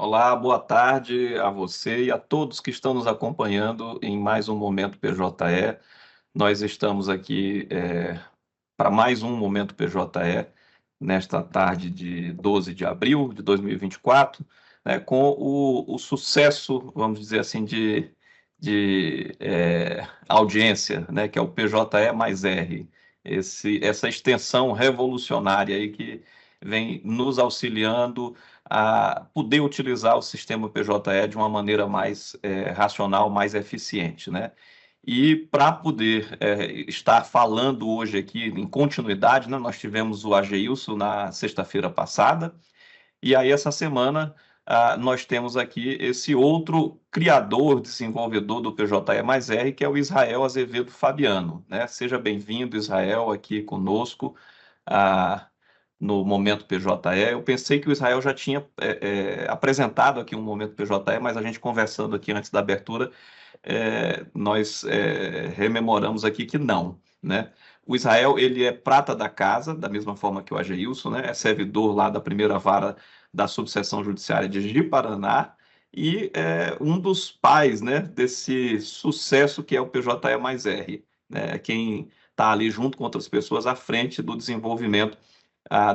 Olá, boa tarde a você e a todos que estão nos acompanhando em mais um Momento PJE. Nós estamos aqui para mais um Momento PJE nesta tarde de 12 de abril de 2024, né, com o sucesso, vamos dizer assim, de audiência, né, que é o PJE mais R, essa extensão revolucionária aí que vem nos auxiliando a poder utilizar o sistema PJE de uma maneira mais racional, mais eficiente, né? E para poder estar falando hoje aqui em continuidade, né, nós tivemos o Ageilson na sexta-feira passada, e aí essa semana nós temos aqui esse outro criador, desenvolvedor do PJE mais R, que é o Israel Azevedo Fabiano, né? Seja bem-vindo, Israel, aqui conosco. ah, no Momento PJE. Eu pensei que o Israel já tinha apresentado aqui um Momento PJE, mas a gente conversando aqui antes da abertura, nós rememoramos aqui que não, né? O Israel, ele é prata da casa, da mesma forma que o Ageilson, né? É servidor lá da primeira vara da subseção judiciária de Ji-Paraná e é um dos pais, né, desse sucesso que é o PJE mais R, né? Quem está ali junto com outras pessoas à frente do desenvolvimento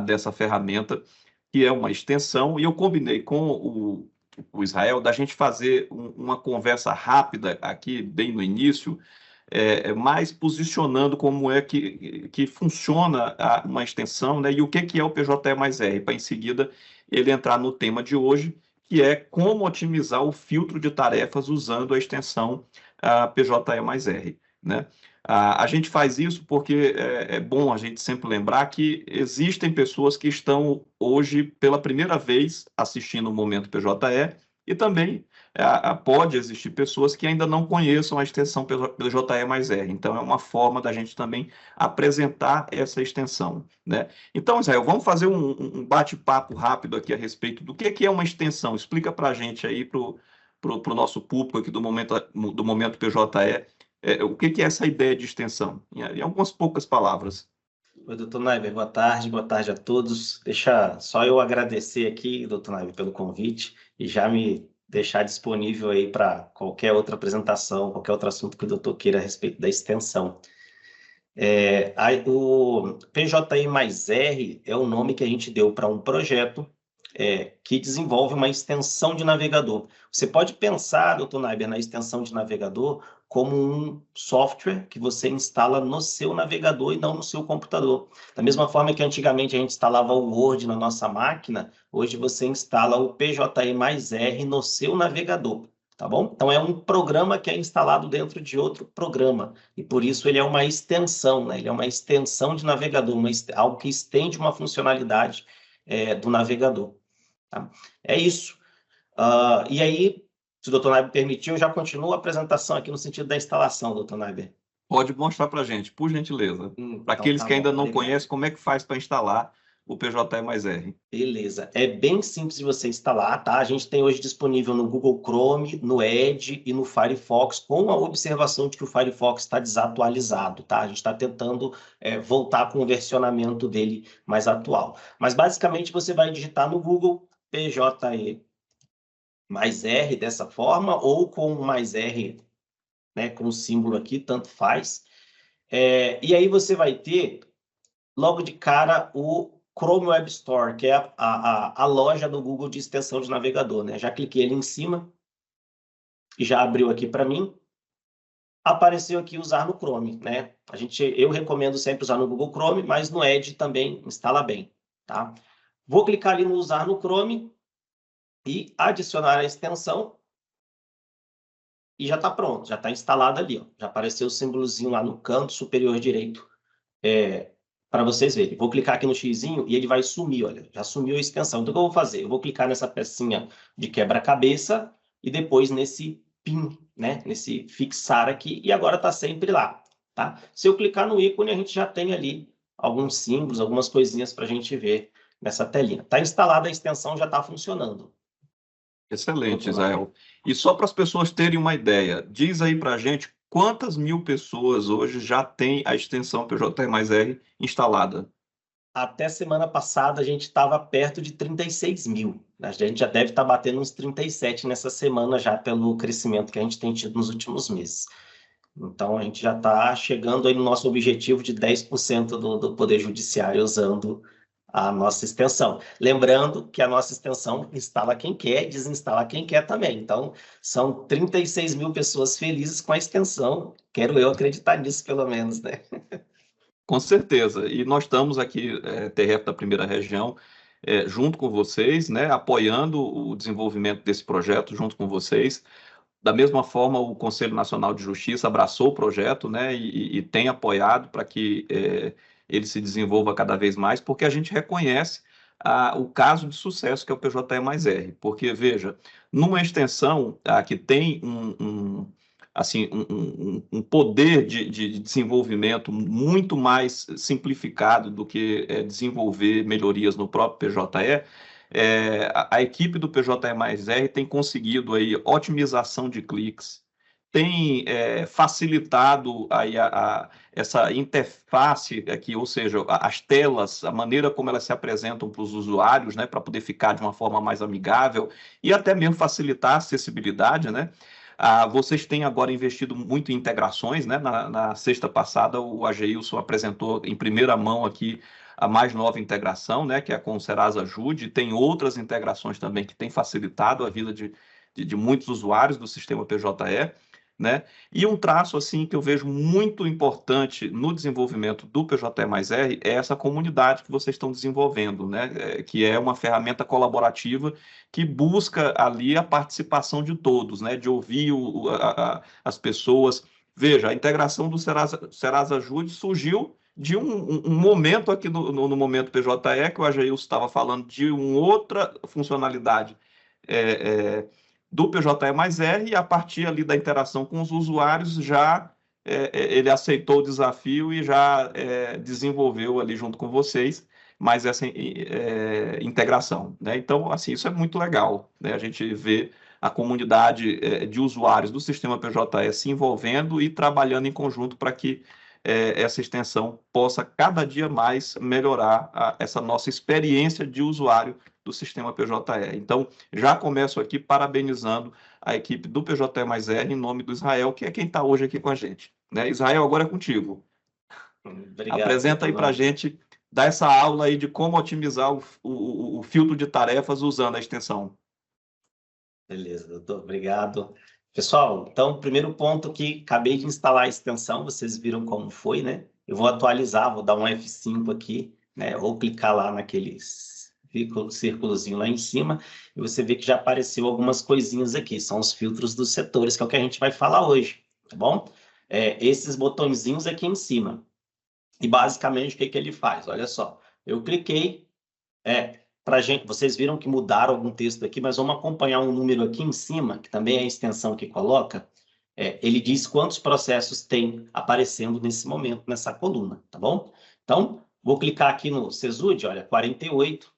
dessa ferramenta, que é uma extensão, e eu combinei com o Israel da gente fazer uma conversa rápida aqui, bem no início, mais posicionando como é que funciona uma extensão, né, e o que é o PJE mais R, para em seguida ele entrar no tema de hoje, que é como otimizar o filtro de tarefas usando a extensão PJE mais R, né? A gente faz isso porque é bom a gente sempre lembrar que existem pessoas que estão hoje pela primeira vez assistindo o Momento PJE e também pode existir pessoas que ainda não conheçam a extensão PJE mais R. Então, é uma forma da gente também apresentar essa extensão, né? Então, Israel, vamos fazer um bate-papo rápido aqui a respeito do que é uma extensão. Explica para a gente aí, para o nosso público aqui do momento PJE, o que é essa ideia de extensão? Em algumas poucas palavras. Oi, doutor Naiber, boa tarde a todos. Deixa só eu agradecer aqui, doutor Naiber, pelo convite e já me deixar disponível aí para qualquer outra apresentação, qualquer outro assunto que o doutor queira a respeito da extensão. O PJI mais R é o nome que a gente deu para um projeto que desenvolve uma extensão de navegador. Você pode pensar, doutor Naiber, na extensão de navegador como um software que você instala no seu navegador e não no seu computador. Da mesma forma que antigamente a gente instalava o Word na nossa máquina, hoje você instala o PJI mais R no seu navegador. Tá bom? Então, é um programa que é instalado dentro de outro programa, e por isso ele é uma extensão, né? Ele é uma extensão de navegador, algo que estende uma funcionalidade do navegador. Tá? É isso. E aí, se o doutor Naiber permitir, eu já continuo a apresentação aqui no sentido da instalação, doutor Naiber. Pode mostrar para a gente, por gentileza. Para Então, aqueles tá que bom, ainda não obrigado. conhecem, como é que faz para instalar o PJE mais R? Beleza. É bem simples de você instalar, tá? A gente tem hoje disponível no Google Chrome, no Edge e no Firefox, com a observação de que o Firefox está desatualizado, tá? A gente está tentando voltar com o versionamento dele mais atual. Mas, basicamente, você vai digitar no Google PJE mais R dessa forma, ou com mais R, né, com o símbolo aqui, tanto faz. E aí você vai ter, logo de cara, o Chrome Web Store, que é a loja do Google de extensão de navegador, né? Já cliquei ali em cima e já abriu aqui para mim. Apareceu aqui usar no Chrome, né? Eu recomendo sempre usar no Google Chrome, mas no Edge também instala bem, tá? Vou clicar ali no usar no Chrome e adicionar a extensão e já está pronto, já está instalado ali, ó. Já apareceu o símbolozinho lá no canto superior direito, para vocês verem. Vou clicar aqui no xizinho e ele vai sumir, olha, já sumiu a extensão. Então, o que eu vou fazer? Eu vou clicar nessa pecinha de quebra-cabeça e depois nesse pin, né? Nesse fixar aqui, e agora está sempre lá, tá? Se eu clicar no ícone, a gente já tem ali alguns símbolos, algumas coisinhas para a gente ver nessa telinha. Está instalada a extensão, já está funcionando. Excelente, Doutor Naiber. Israel. E só para as pessoas terem uma ideia, diz aí para a gente quantas mil pessoas hoje já têm a extensão PJE mais R instalada? Até semana passada a gente estava perto de 36 mil. A gente já deve estar batendo uns 37 nessa semana já pelo crescimento que a gente tem tido nos últimos meses. Então, a gente já está chegando aí no nosso objetivo de 10% do Poder Judiciário usando a nossa extensão. Lembrando que a nossa extensão instala quem quer, desinstala quem quer também. Então, são 36 mil pessoas felizes com a extensão. Quero eu acreditar nisso, pelo menos, né? Com certeza. E nós estamos aqui, TRF da Primeira Região, junto com vocês, né, apoiando o desenvolvimento desse projeto junto com vocês. Da mesma forma, o Conselho Nacional de Justiça abraçou o projeto, né, e tem apoiado para que ele se desenvolva cada vez mais, porque a gente reconhece o caso de sucesso que é o PJE mais R. Porque, veja, numa extensão que tem assim, um poder de desenvolvimento muito mais simplificado do que desenvolver melhorias no próprio PJE, a equipe do PJE mais R tem conseguido aí otimização de cliques, tem facilitado aí essa interface aqui, ou seja, as telas, a maneira como elas se apresentam para os usuários, né, para poder ficar de uma forma mais amigável e até mesmo facilitar a acessibilidade, né? Vocês têm agora investido muito em integrações, né? Na sexta passada, o Ageilson apresentou em primeira mão aqui a mais nova integração, né, que é com o Serasa Ajude. Tem outras integrações também que têm facilitado a vida de muitos usuários do sistema PJE, né? E um traço assim que eu vejo muito importante no desenvolvimento do PJE mais R é essa comunidade que vocês estão desenvolvendo, né? Que é uma ferramenta colaborativa que busca ali a participação de todos, né? De ouvir as pessoas. Veja, a integração do Serasa Ajude surgiu de um momento aqui no momento PJE, que o Ageilson estava falando de uma outra funcionalidade do PJE mais R, e a partir ali da interação com os usuários, já ele aceitou o desafio e já desenvolveu ali junto com vocês mais essa integração, né? Então, assim, isso é muito legal, né? A gente vê a comunidade de usuários do sistema PJE se envolvendo e trabalhando em conjunto para que essa extensão possa cada dia mais melhorar essa nossa experiência de usuário do sistema PJE. Então, já começo aqui parabenizando a equipe do PJE mais R em nome do Israel, que é quem está hoje aqui com a gente, né? Israel, agora é contigo. Obrigado. Apresenta aí para a gente, dá essa aula aí de como otimizar o filtro de tarefas usando a extensão. Beleza, doutor, obrigado. Pessoal, então, primeiro ponto que acabei de instalar a extensão, vocês viram como foi, né? Eu vou atualizar, vou dar um F5 aqui, né? Vou clicar lá naquele círculozinho lá em cima, e você vê que já apareceu algumas coisinhas aqui, são os filtros dos setores, que é o que a gente vai falar hoje, tá bom? Esses botõezinhos aqui em cima. E basicamente o que ele faz? Olha só, eu cliquei, pra gente, vocês viram que mudaram algum texto aqui, mas vamos acompanhar um número aqui em cima, que também é a extensão que coloca. Ele diz quantos processos tem aparecendo nesse momento, nessa coluna, tá bom? Então, vou clicar aqui no CESUD, olha, 48.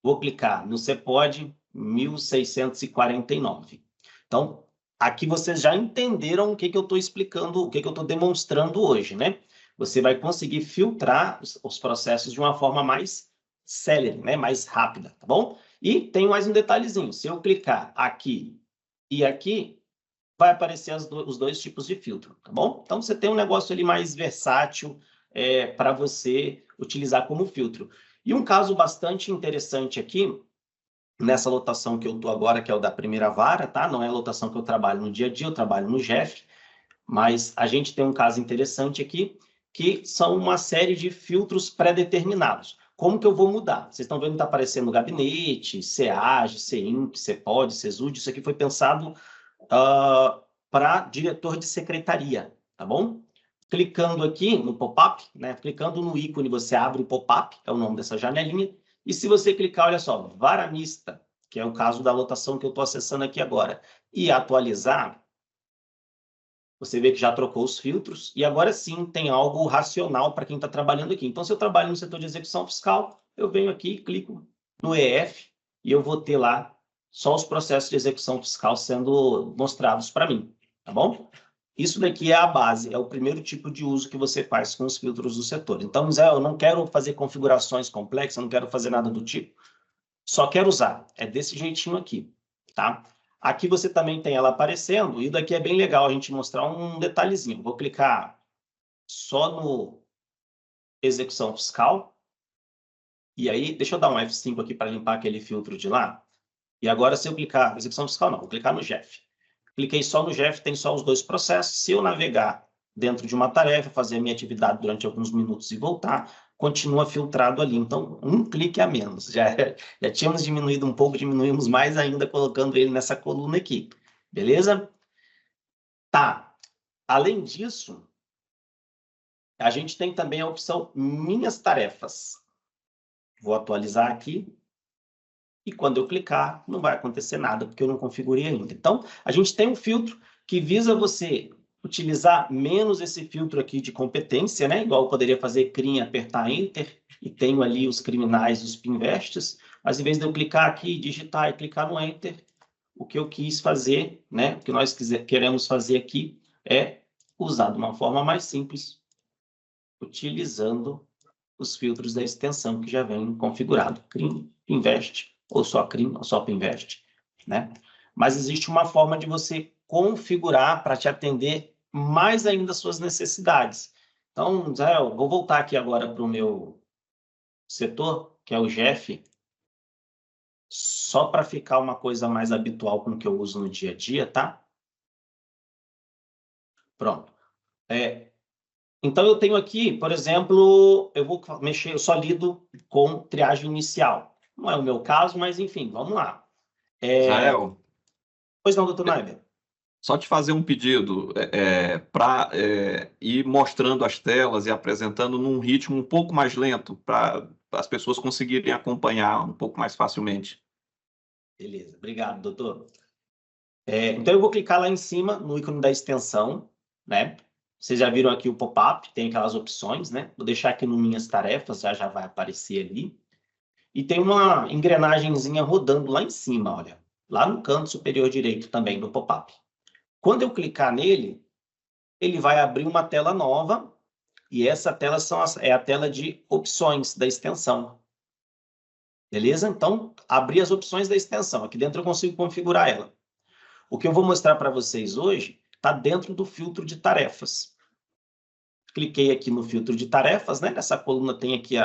Vou clicar no CEPOD, 1649. Então, aqui vocês já entenderam o que eu estou explicando, o que eu estou demonstrando hoje, né? Você vai conseguir filtrar os processos de uma forma mais célere, né? Mais rápida, tá bom? E tem mais um detalhezinho. Se eu clicar aqui e aqui, vai aparecer os dois tipos de filtro, tá bom? Então, você tem um negócio ali mais versátil para você utilizar como filtro. E um caso bastante interessante aqui, nessa lotação que eu estou agora, que é o da primeira vara, tá? Não é a lotação que eu trabalho no dia a dia, eu trabalho no GEF, mas a gente tem um caso interessante aqui, que são uma série de filtros pré-determinados. Como que eu vou mudar? Vocês estão vendo que está aparecendo gabinete, CEAGE, CEINC, CEPOD, CESUD, isso aqui foi pensado para diretor de secretaria, tá bom? Clicando aqui no pop-up, né? Clicando no ícone, você abre o pop-up, é o nome dessa janelinha, e se você clicar, olha só, vara mista, que é o caso da lotação que eu estou acessando aqui agora, e atualizar, você vê que já trocou os filtros, e agora sim tem algo racional para quem está trabalhando aqui. Então, se eu trabalho no setor de execução fiscal, eu venho aqui, clico no EF, e eu vou ter lá só os processos de execução fiscal sendo mostrados para mim, tá bom? Isso daqui é a base, é o primeiro tipo de uso que você faz com os filtros do setor. Então, Zé, eu não quero fazer configurações complexas, eu não quero fazer nada do tipo, só quero usar. É desse jeitinho aqui, tá? Aqui você também tem ela aparecendo, e daqui é bem legal a gente mostrar um detalhezinho. Vou clicar só no execução fiscal, e aí, deixa eu dar um F5 aqui para limpar aquele filtro de lá. E agora, se eu clicar, execução fiscal não, vou clicar no GEF. Cliquei só no GEF, tem só os dois processos. Se eu navegar dentro de uma tarefa, fazer a minha atividade durante alguns minutos e voltar, continua filtrado ali. Então, um clique a menos. Já tínhamos diminuído um pouco, diminuímos mais ainda colocando ele nessa coluna aqui. Beleza? Tá. Além disso, a gente tem também a opção Minhas Tarefas. Vou atualizar aqui. E quando eu clicar, não vai acontecer nada, porque eu não configurei ainda. Então, a gente tem um filtro que visa você utilizar menos esse filtro aqui de competência, né? Igual eu poderia fazer CRIM, apertar Enter, e tenho ali os criminais, os pinvests, mas em vez de eu clicar aqui, digitar e clicar no Enter, o que eu quis fazer, né? O que nós queremos fazer aqui é usar de uma forma mais simples, utilizando os filtros da extensão que já vem configurado. CRIM, Pinvest, ou só CRIM, ou só Pinvest, né? Mas existe uma forma de você configurar para te atender mais ainda as suas necessidades. Então, Zé, eu vou voltar aqui agora para o meu setor, que é o GEF, só para ficar uma coisa mais habitual com o que eu uso no dia a dia, tá? Pronto. Então, eu tenho aqui, por exemplo, eu vou mexer, eu só lido com triagem inicial. Não é o meu caso, mas enfim, vamos lá. Israel, Pois não, doutor Naiber? só te fazer um pedido para ir mostrando as telas e apresentando num ritmo um pouco mais lento, para as pessoas conseguirem acompanhar um pouco mais facilmente. Beleza, obrigado, doutor. Então, eu vou clicar lá em cima no ícone da extensão, né? Vocês já viram aqui o pop-up, tem aquelas opções, né? Vou deixar aqui no Minhas Tarefas, já vai aparecer ali. E tem uma engrenagemzinha rodando lá em cima, olha. Lá no canto superior direito também do pop-up. Quando eu clicar nele, ele vai abrir uma tela nova, e essa tela é a tela de opções da extensão. Beleza? Então, abri as opções da extensão. Aqui dentro eu consigo configurar ela. O que eu vou mostrar para vocês hoje está dentro do filtro de tarefas. Cliquei aqui no filtro de tarefas, né? Nessa coluna tem aqui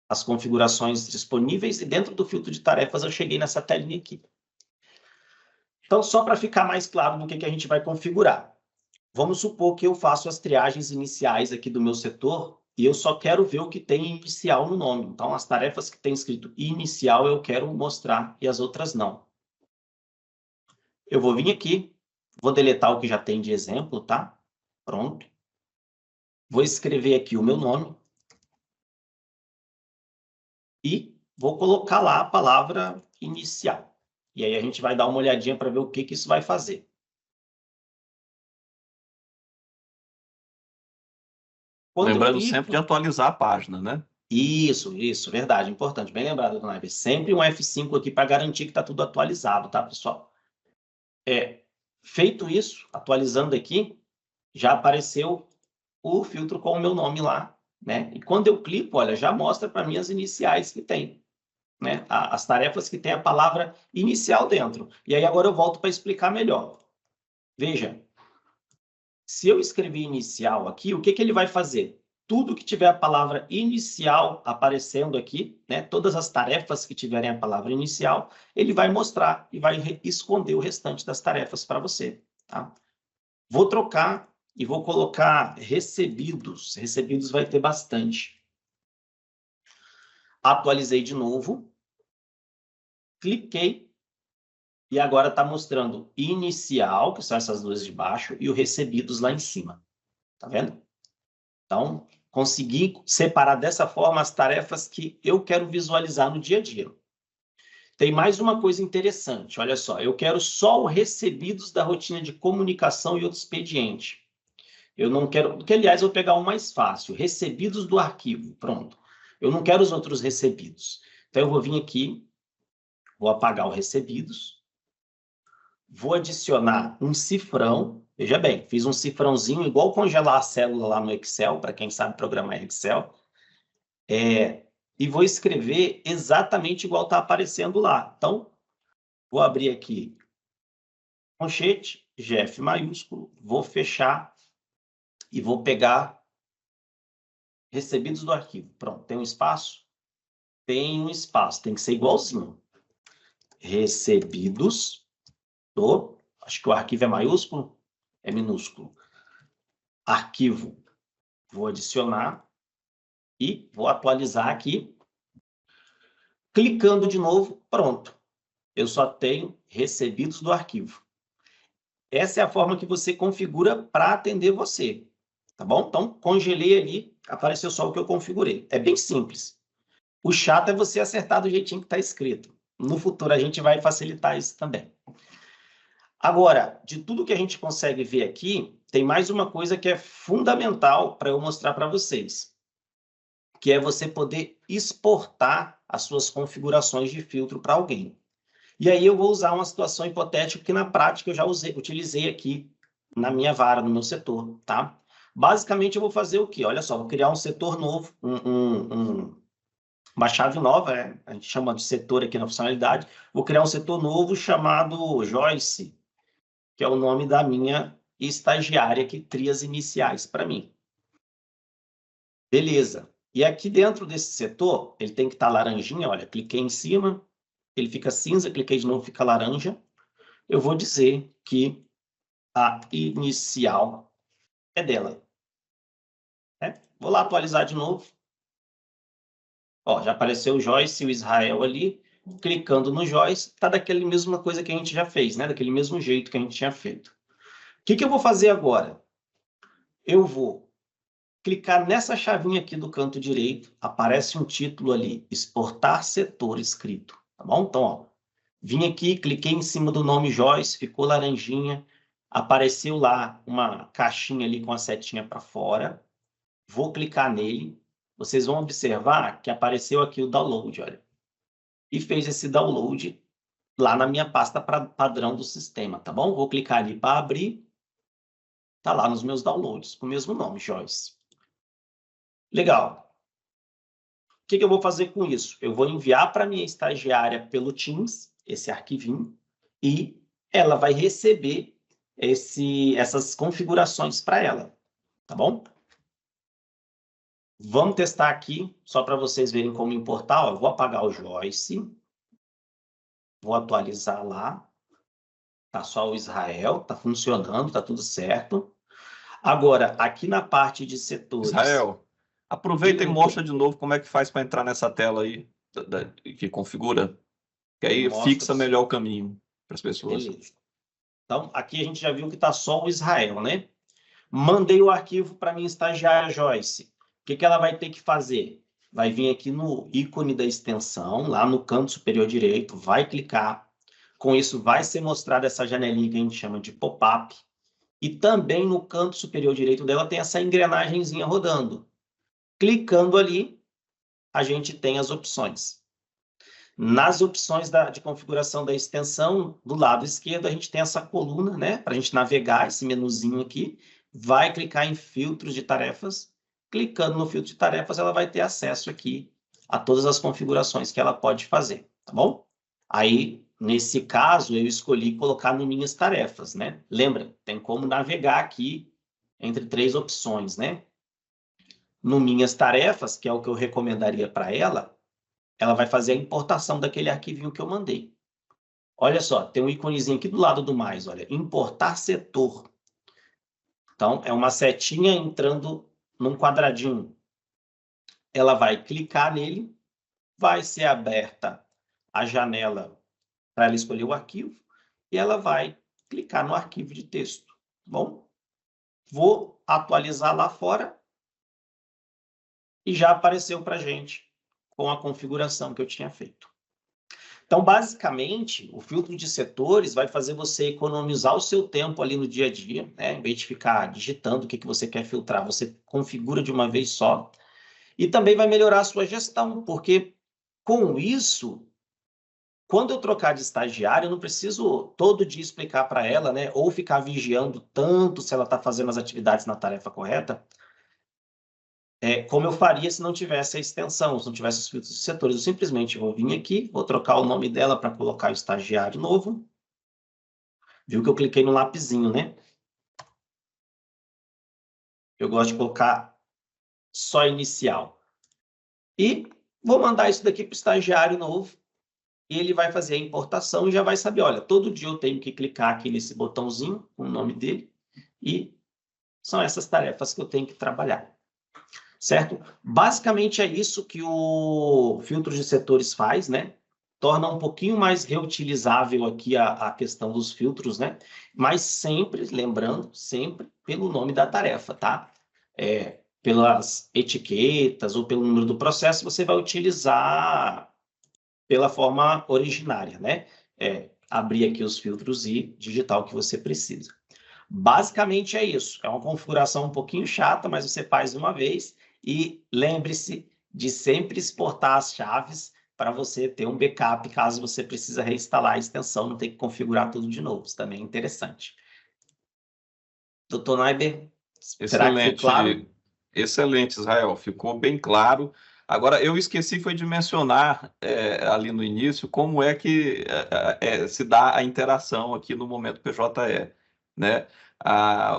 as configurações disponíveis, e dentro do filtro de tarefas eu cheguei nessa telinha aqui. Então, só para ficar mais claro do que a gente vai configurar. Vamos supor que eu faço as triagens iniciais aqui do meu setor e eu só quero ver o que tem inicial no nome. Então, as tarefas que tem escrito inicial eu quero mostrar e as outras não. Eu vou vir aqui, vou deletar o que já tem de exemplo, tá? Pronto. Vou escrever aqui o meu nome e vou colocar lá a palavra inicial. E aí a gente vai dar uma olhadinha para ver o que isso vai fazer. Quando Lembrando sempre de atualizar a página, né? Isso, verdade, importante, bem lembrado, dona Ivy. Sempre um F5 aqui para garantir que está tudo atualizado, tá, pessoal? Feito isso, atualizando aqui, já apareceu o filtro com o meu nome lá, né? E quando eu clico, olha, já mostra para mim as iniciais que tem, né? As tarefas que tem a palavra inicial dentro. E aí agora eu volto para explicar melhor. Veja, se eu escrever inicial aqui, o que ele vai fazer? Tudo que tiver a palavra inicial aparecendo aqui, né? Todas as tarefas que tiverem a palavra inicial, ele vai mostrar e vai esconder o restante das tarefas para você, tá? Vou trocar e vou colocar recebidos. Recebidos vai ter bastante. Atualizei de novo. Cliquei. E agora está mostrando inicial, que são essas duas de baixo, e o recebidos lá em cima. Tá vendo? Então, consegui separar dessa forma as tarefas que eu quero visualizar no dia a dia. Tem mais uma coisa interessante, olha só. Eu quero só os recebidos da rotina de comunicação e outro expediente. Eu não quero... Porque, aliás, eu vou pegar um mais fácil. Recebidos do arquivo. Pronto. Eu não quero os outros recebidos. Então, eu vou vir aqui, vou apagar o recebidos, vou adicionar um cifrão, Veja bem, fiz um cifrãozinho, igual congelar a célula lá no Excel, para quem sabe programar Excel, e vou escrever exatamente igual está aparecendo lá. Então, vou abrir aqui, conchete, GF maiúsculo, vou fechar e vou pegar recebidos do arquivo. Pronto, tem um espaço? Tem um espaço, tem que ser igualzinho. Recebidos do, acho que o arquivo é maiúsculo, é minúsculo. Arquivo, vou adicionar e vou atualizar aqui. Clicando de novo, pronto. Eu só tenho recebidos do arquivo. Essa é a forma que você configura para atender você, tá bom? Então, congelei ali, apareceu só o que eu configurei. É bem simples. O chato é você acertar do jeitinho que está escrito. No futuro, a gente vai facilitar isso também. Agora, de tudo que a gente consegue ver aqui, tem mais uma coisa que é fundamental para eu mostrar para vocês, que é você poder exportar as suas configurações de filtro para alguém. E aí eu vou usar uma situação hipotética que na prática eu já utilizei aqui na minha vara, no meu setor, tá? Basicamente eu vou fazer o quê? Olha só, vou criar um setor novo, uma chave nova, a gente chama de setor aqui na funcionalidade. Vou criar um setor novo chamado Joyce, que é o nome da minha estagiária que cria as iniciais para mim. Beleza. E aqui dentro desse setor, ele tem que estar laranjinha, olha, cliquei em cima, ele fica cinza, cliquei de novo, fica laranja. Eu vou dizer que a inicial é dela. Vou lá atualizar de novo. Ó, já apareceu o Joyce e o Israel ali. Clicando no Joyce, tá daquela mesma coisa que a gente já fez, né? Daquele mesmo jeito que a gente tinha feito. O que eu vou fazer agora? Eu vou clicar nessa chavinha aqui do canto direito, aparece um título ali, exportar setor escrito, tá bom? Então, ó, vim aqui, cliquei em cima do nome Joyce, ficou laranjinha, apareceu lá uma caixinha ali com a setinha para fora, vou clicar nele, vocês vão observar que apareceu aqui o download, olha, e fez esse download lá na minha pasta padrão do sistema, tá bom? Vou clicar ali para abrir, tá lá nos meus downloads, com o mesmo nome, Joyce. Legal. O que eu vou fazer com isso? Eu vou enviar para minha estagiária pelo Teams esse arquivinho e ela vai receber essas configurações para ela, tá bom? Vamos testar aqui, só para vocês verem como importar. Ó, eu vou apagar o Joyce, vou atualizar lá. Tá só o Israel, tá funcionando, tá tudo certo. Agora, aqui na parte de setores... Israel, aproveita e mostra de novo como é que faz para entrar nessa tela aí, que configura, que aí fixa melhor o caminho para as pessoas. Beleza. Então, aqui a gente já viu que está só o Israel, né? Mandei o arquivo para minha estagiária Joyce. O que ela vai ter que fazer? Vai vir aqui no ícone da extensão, lá no canto superior direito, vai clicar. Com isso, vai ser mostrada essa janelinha que a gente chama de pop-up. E também no canto superior direito dela tem essa engrenagemzinha rodando. Clicando ali, a gente tem as opções. Nas opções de configuração da extensão, do lado esquerdo, a gente tem essa coluna, né? Para a gente navegar, esse menuzinho aqui. Vai clicar em filtros de tarefas. Clicando no filtro de tarefas, ela vai ter acesso aqui a todas as configurações que ela pode fazer, tá bom? Aí, nesse caso, eu escolhi colocar no minhas tarefas, né? Lembra, tem como navegar aqui entre 3 opções, né? No minhas tarefas, que é o que eu recomendaria para ela vai fazer a importação daquele arquivinho que eu mandei. Olha só, tem um íconezinho aqui do lado do mais, olha, importar setor. Então, é uma setinha entrando num quadradinho. Ela vai clicar nele, vai ser aberta a janela para ela escolher o arquivo, e ela vai clicar no arquivo de texto, tá bom? Vou atualizar lá fora, e já apareceu para a gente com a configuração que eu tinha feito. Então, basicamente, o filtro de setores vai fazer você economizar o seu tempo ali no dia a dia, né? Em vez de ficar digitando o que você quer filtrar, você configura de uma vez só. E também vai melhorar a sua gestão, porque com isso, Quando eu trocar de estagiário, eu não preciso todo dia explicar para ela, né? Ou ficar vigiando tanto se ela está fazendo as atividades na tarefa correta, como eu faria se não tivesse a extensão, se não tivesse os filtros de setores. Eu simplesmente vou vir aqui, vou trocar o nome dela para colocar o estagiário novo. Viu que eu cliquei no lapisinho, né? Eu gosto de colocar só inicial. E vou mandar isso daqui para o estagiário novo. E ele vai fazer a importação e já vai saber, olha, todo dia eu tenho que clicar aqui nesse botãozinho com o nome dele e são essas tarefas que eu tenho que trabalhar, certo? Basicamente é isso que o filtro de setores faz, né? Torna um pouquinho mais reutilizável aqui a questão dos filtros, né? Mas sempre, lembrando, sempre pelo nome da tarefa, tá? Pelas etiquetas ou pelo número do processo, você vai utilizar pela forma originária, né? Abrir aqui os filtros e digitar o que você precisa. Basicamente é isso. É uma configuração um pouquinho chata, mas você faz uma vez e lembre-se de sempre exportar as chaves para você ter um backup caso você precisa reinstalar a extensão, não ter que configurar tudo de novo. Isso também é interessante. Doutor Neuber, será que ficou claro? Excelente, Israel. Ficou bem claro. Agora, eu esqueci foi de mencionar ali no início como é que se dá a interação aqui no Momento PJE, né?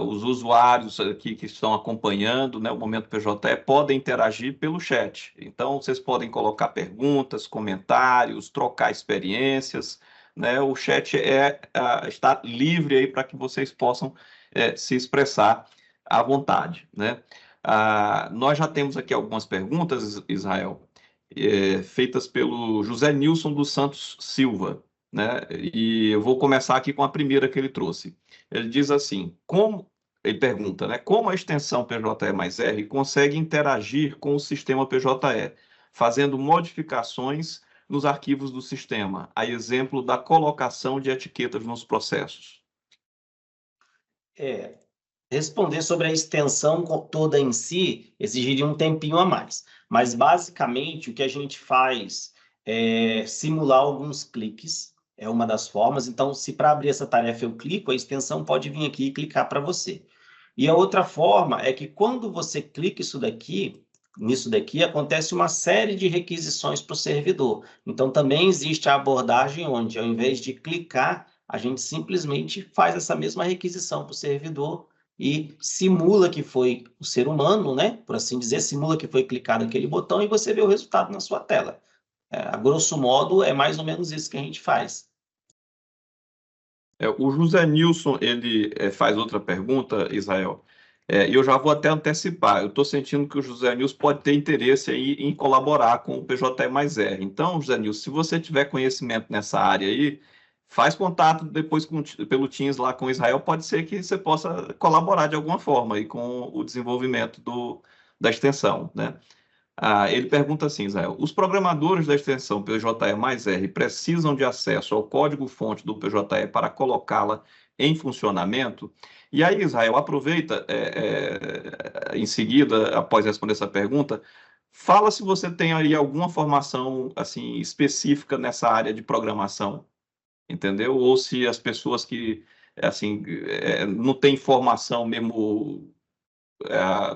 Os usuários aqui que estão acompanhando, né, o Momento PJE podem interagir pelo chat. Então, vocês podem colocar perguntas, comentários, trocar experiências, né? O chat está livre aí para que vocês possam se expressar à vontade, né? Nós já temos aqui algumas perguntas, Israel, feitas pelo José Nilson dos Santos Silva, né? E eu vou começar aqui com a primeira que ele trouxe. Ele diz assim: ele pergunta, né? Como a extensão PJE mais R consegue interagir com o sistema PJE, fazendo modificações nos arquivos do sistema, a exemplo da colocação de etiquetas nos processos? Responder sobre a extensão toda em si exigiria um tempinho a mais. Mas, basicamente, o que a gente faz é simular alguns cliques, é uma das formas. Então, se para abrir essa tarefa eu clico, a extensão pode vir aqui e clicar para você. E a outra forma é que quando você clica nisso daqui, acontece uma série de requisições para o servidor. Então, também existe a abordagem onde, ao invés de clicar, a gente simplesmente faz essa mesma requisição para o servidor e simula que foi o ser humano, né? Por assim dizer, simula que foi clicado aquele botão e você vê o resultado na sua tela. A grosso modo, é mais ou menos isso que a gente faz. O José Nilson, ele faz outra pergunta, Israel, e eu já vou até antecipar. Eu estou sentindo que o José Nilson pode ter interesse aí em colaborar com o PJE mais R. Então, José Nilson, se você tiver conhecimento nessa área aí, faz contato depois pelo Teams lá com o Israel, pode ser que você possa colaborar de alguma forma aí com o desenvolvimento da extensão, né? Ele pergunta assim, Israel: os programadores da extensão PJE mais R precisam de acesso ao código-fonte do PJE para colocá-la em funcionamento? E aí, Israel, aproveita em seguida, após responder essa pergunta, fala se você tem aí alguma formação assim específica nessa área de programação, entendeu? Ou se as pessoas que assim não têm formação mesmo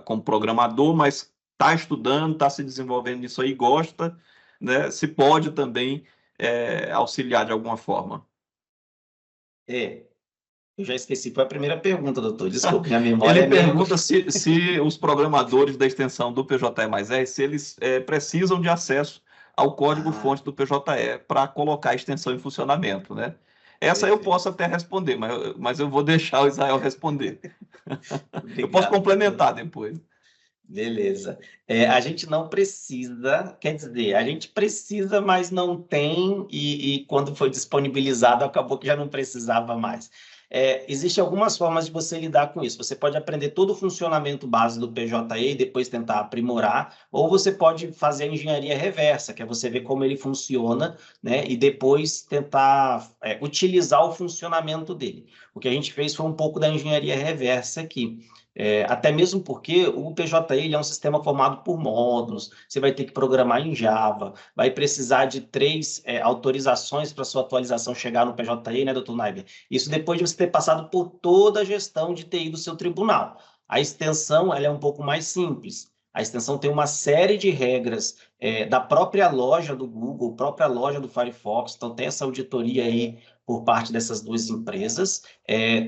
como programador, mas está estudando, está se desenvolvendo nisso aí, gosta, né? Se pode também auxiliar de alguma forma. Eu já esqueci, foi a primeira pergunta, doutor. Desculpe, minha memória Ele é meio... pergunta se os programadores da extensão do PJE mais R, se eles precisam de acesso ao código-fonte do PJE para colocar a extensão em funcionamento, né? Essa eu posso até responder, mas eu vou deixar o Israel responder. Eu posso complementar depois. Beleza. A gente não precisa, quer dizer, a gente precisa, mas não tem, e quando foi disponibilizado, acabou que já não precisava mais. Existem algumas formas de você lidar com isso. Você pode aprender todo o funcionamento base do PJE e depois tentar aprimorar, ou você pode fazer a engenharia reversa, que é você ver como ele funciona, né, e depois tentar utilizar o funcionamento dele. O que a gente fez foi um pouco da engenharia reversa aqui. Até mesmo porque o PJE ele é um sistema formado por módulos, você vai ter que programar em Java, vai precisar de 3 autorizações para sua atualização chegar no PJE, né, doutor Naiber? Isso depois de você ter passado por toda a gestão de TI do seu tribunal. A extensão ela é um pouco mais simples. A extensão tem uma série de regras da própria loja do Google, própria loja do Firefox, então tem essa auditoria aí por parte dessas duas empresas.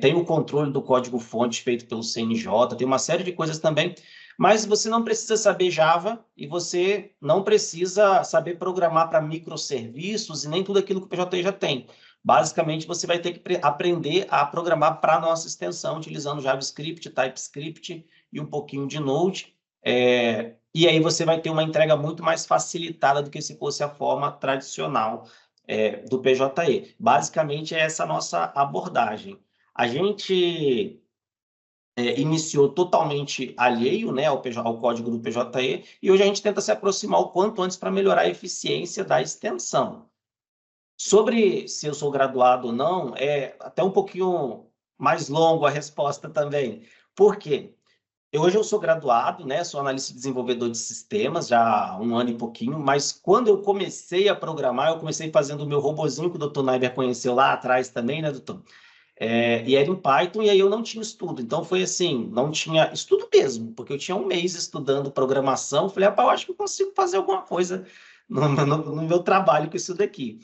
Tem o controle do código-fonte feito pelo CNJ, tem uma série de coisas também, mas você não precisa saber Java e você não precisa saber programar para microserviços e nem tudo aquilo que o PJE já tem. Basicamente, você vai ter que aprender a programar para a nossa extensão, utilizando JavaScript, TypeScript e um pouquinho de Node. E aí você vai ter uma entrega muito mais facilitada do que se fosse a forma tradicional do PJE. Basicamente, é essa a nossa abordagem. A gente iniciou totalmente alheio, né, ao código do PJE, e hoje a gente tenta se aproximar o quanto antes para melhorar a eficiência da extensão. Sobre se eu sou graduado ou não, é até um pouquinho mais longo a resposta também. Por quê? Hoje eu sou graduado, né? Sou analista e desenvolvedor de sistemas, já há um ano e pouquinho, mas quando eu comecei a programar, eu comecei fazendo o meu robozinho, que o Dr. Naiber conheceu lá atrás também, né, doutor? E era em Python, e aí eu não tinha estudo. Então foi assim, não tinha estudo mesmo, porque eu tinha um mês estudando programação. Falei, rapaz, eu acho que eu consigo fazer alguma coisa no meu trabalho com isso daqui.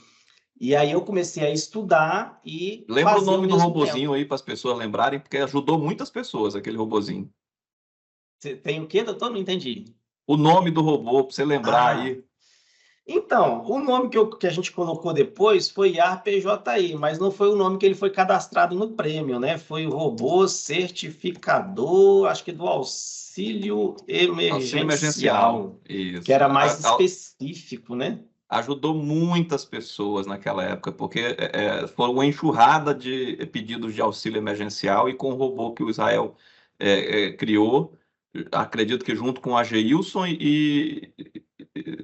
E aí eu comecei a estudar e Lembra o fazer ao nome do mesmo tempo. robozinho aí para as pessoas lembrarem, porque ajudou muitas pessoas aquele robozinho. Você tem o quê, doutor? Não entendi. O nome do robô, para você lembrar Ah, aí. então, o nome que a gente colocou depois foi IAR-PJI, mas não foi o nome que ele foi cadastrado no prêmio, né? Foi o robô certificador, acho que do auxílio Auxílio emergencial. emergencial, que Isso. era mais específico, né? Ajudou muitas pessoas naquela época, porque foram uma enxurrada de pedidos de auxílio emergencial e com o robô que o Israel criou, acredito que junto com a Geilson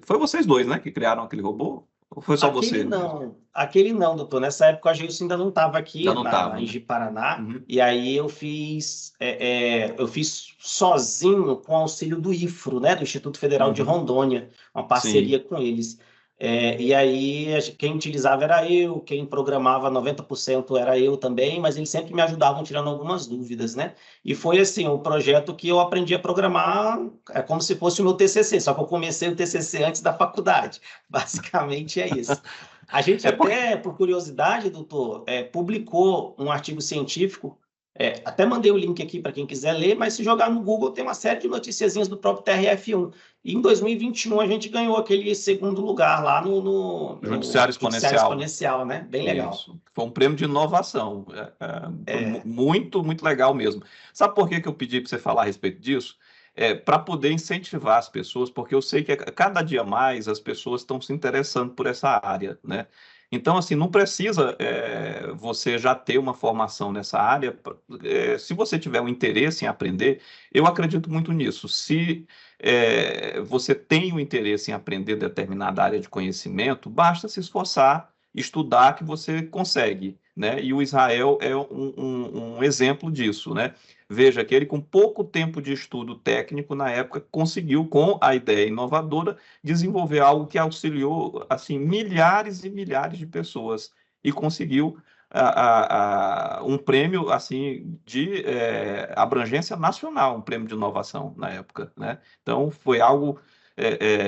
foi vocês dois, né, que criaram aquele robô? Ou foi só você mesmo? Aquele não, doutor. Nessa época a Gilson ainda não estava Já aqui não estava, em né? Ji-Paraná, Uhum. e aí eu fiz sozinho com auxílio do IFRO, né, do Instituto Federal de Uhum. Rondônia, uma Sim. parceria com eles. E aí quem utilizava era eu, quem programava 90% era eu também, mas eles sempre me ajudavam tirando algumas dúvidas, né? E foi assim, um projeto que eu aprendi a programar como se fosse o meu TCC, só que eu comecei o TCC antes da faculdade. Basicamente é isso. A gente É porque até, por curiosidade, doutor, publicou um artigo científico, até mandei o link aqui para quem quiser ler, mas se jogar no Google tem uma série de noticiazinhas do próprio TRF1. E em 2021 a gente ganhou aquele segundo lugar lá Judiciário no Judiciário Exponencial. Exponencial, né? Bem legal. Isso. Foi um prêmio de inovação. Foi É, muito, muito legal mesmo. Sabe por que que eu pedi para você falar a respeito disso? Para poder incentivar as pessoas, porque eu sei que cada dia mais as pessoas estão se interessando por essa área, né? Então, assim, não precisa você já ter uma formação nessa área. Se você tiver um interesse em aprender, eu acredito muito nisso. Se você tem o interesse em aprender determinada área de conhecimento, basta se esforçar, estudar que você consegue, né? E o Israel é um exemplo disso, né? Veja que ele, com pouco tempo de estudo técnico na época, conseguiu, com a ideia inovadora, desenvolver algo que auxiliou assim milhares e milhares de pessoas e conseguiu um prêmio assim de abrangência nacional, um prêmio de inovação na época, né? Então foi algo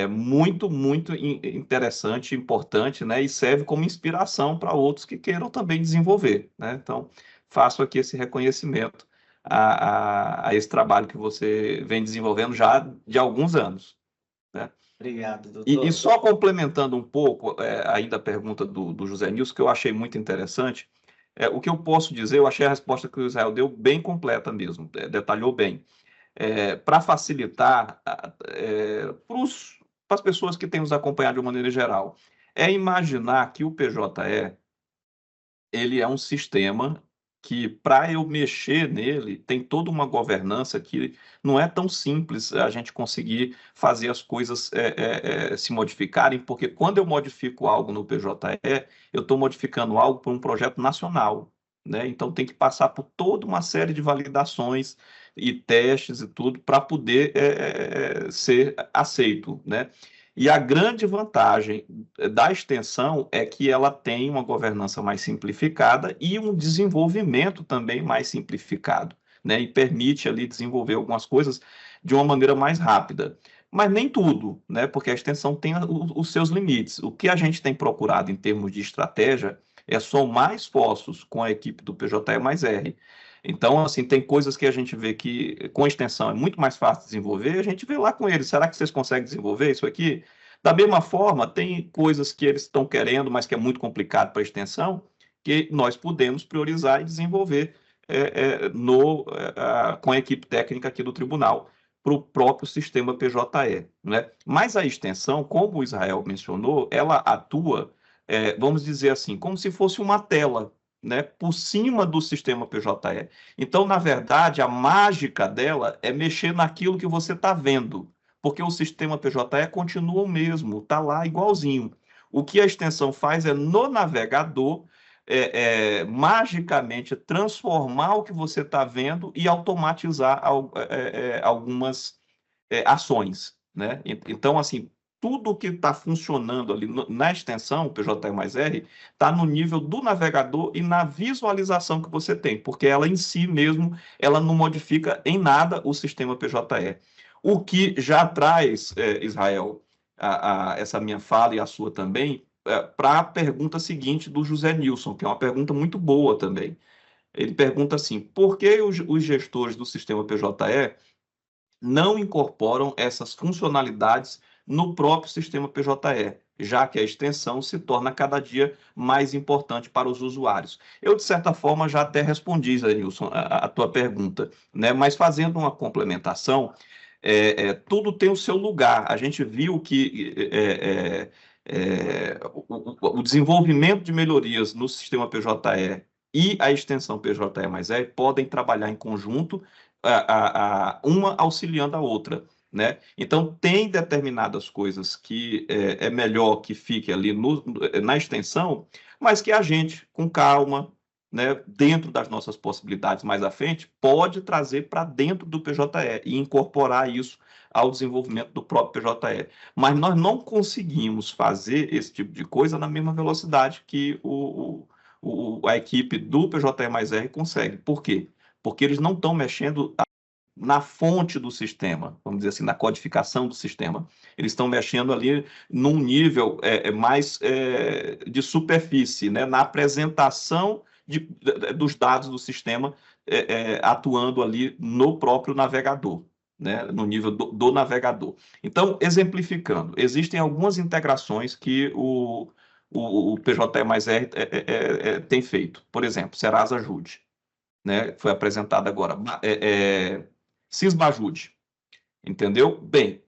muito, muito interessante, importante, né? E serve como inspiração para outros que queiram também desenvolver, né? Então, faço aqui esse reconhecimento a esse trabalho que você vem desenvolvendo já de alguns anos, né? obrigado, E doutor. só complementando um pouco ainda a pergunta do José Nilson, que eu achei muito interessante, o que eu posso dizer, eu achei a resposta que o Israel deu bem completa mesmo, detalhou bem para facilitar para as pessoas que têm nos acompanhado de uma maneira geral, é imaginar que o PJE ele é um sistema que, para eu mexer nele, tem toda uma governança que não é tão simples a gente conseguir fazer as coisas se modificarem, porque quando eu modifico algo no PJE, eu estou modificando algo para um projeto nacional. né? Então tem que passar por toda uma série de validações e testes e tudo para poder ser aceito, né? E a grande vantagem da extensão é que ela tem uma governança mais simplificada e um desenvolvimento também mais simplificado, né? E permite ali desenvolver algumas coisas de uma maneira mais rápida. Mas nem tudo, né? Porque a extensão tem os seus limites. O que a gente tem procurado em termos de estratégia é somar esforços com a equipe do PJE mais R. Então, assim, tem coisas que a gente vê que com extensão é muito mais fácil desenvolver, a gente vê lá com eles, será que vocês conseguem desenvolver isso aqui? Da mesma forma, tem coisas que eles estão querendo, mas que é muito complicado para extensão, que nós podemos priorizar e desenvolver com a equipe técnica aqui do tribunal para o próprio sistema PJE, né? Mas a extensão, como o Israel mencionou, ela atua, vamos dizer assim, como se fosse uma tela, né, por cima do sistema PJE. Então, na verdade, a mágica dela é mexer naquilo que você está vendo, porque o sistema PJE continua o mesmo, está lá igualzinho. O que a extensão faz é, no navegador, magicamente transformar o que você está vendo e automatizar algumas ações, né? Então, assim, tudo que está funcionando ali na extensão PJE mais R está no nível do navegador e na visualização que você tem, porque ela em si mesmo, ela não modifica em nada o sistema PJE. O que já traz, Israel, essa minha fala e a sua também, para a pergunta seguinte do José Nilson, que é uma pergunta muito boa também. Ele pergunta assim: por que os gestores do sistema PJE não incorporam essas funcionalidades no próprio sistema PJE, já que a extensão se torna cada dia mais importante para os usuários? Eu, de certa forma, já até respondi, Zé Nilson, a tua pergunta, né? Mas fazendo uma complementação, tudo tem o seu lugar. A gente viu que o desenvolvimento de melhorias no sistema PJE e a extensão PJE mais E podem trabalhar em conjunto, uma auxiliando a outra, né? Então, tem determinadas coisas que é melhor que fique ali na extensão, mas que a gente, com calma, né, dentro das nossas possibilidades mais à frente, pode trazer para dentro do PJE e incorporar isso ao desenvolvimento do próprio PJE. Mas nós não conseguimos fazer esse tipo de coisa na mesma velocidade que a equipe do PJE mais R consegue. Por quê? Porque eles não estão mexendo na fonte do sistema, vamos dizer assim, na codificação do sistema. Eles estão mexendo ali num nível mais de superfície, né? Na apresentação dos dados do sistema, atuando ali no próprio navegador, né? No nível do navegador. Então, exemplificando, existem algumas integrações que o PJE mais R tem feito. Por exemplo, Serasa Ajude, né? Foi apresentado agora. Sisbajude, entendeu? Bem,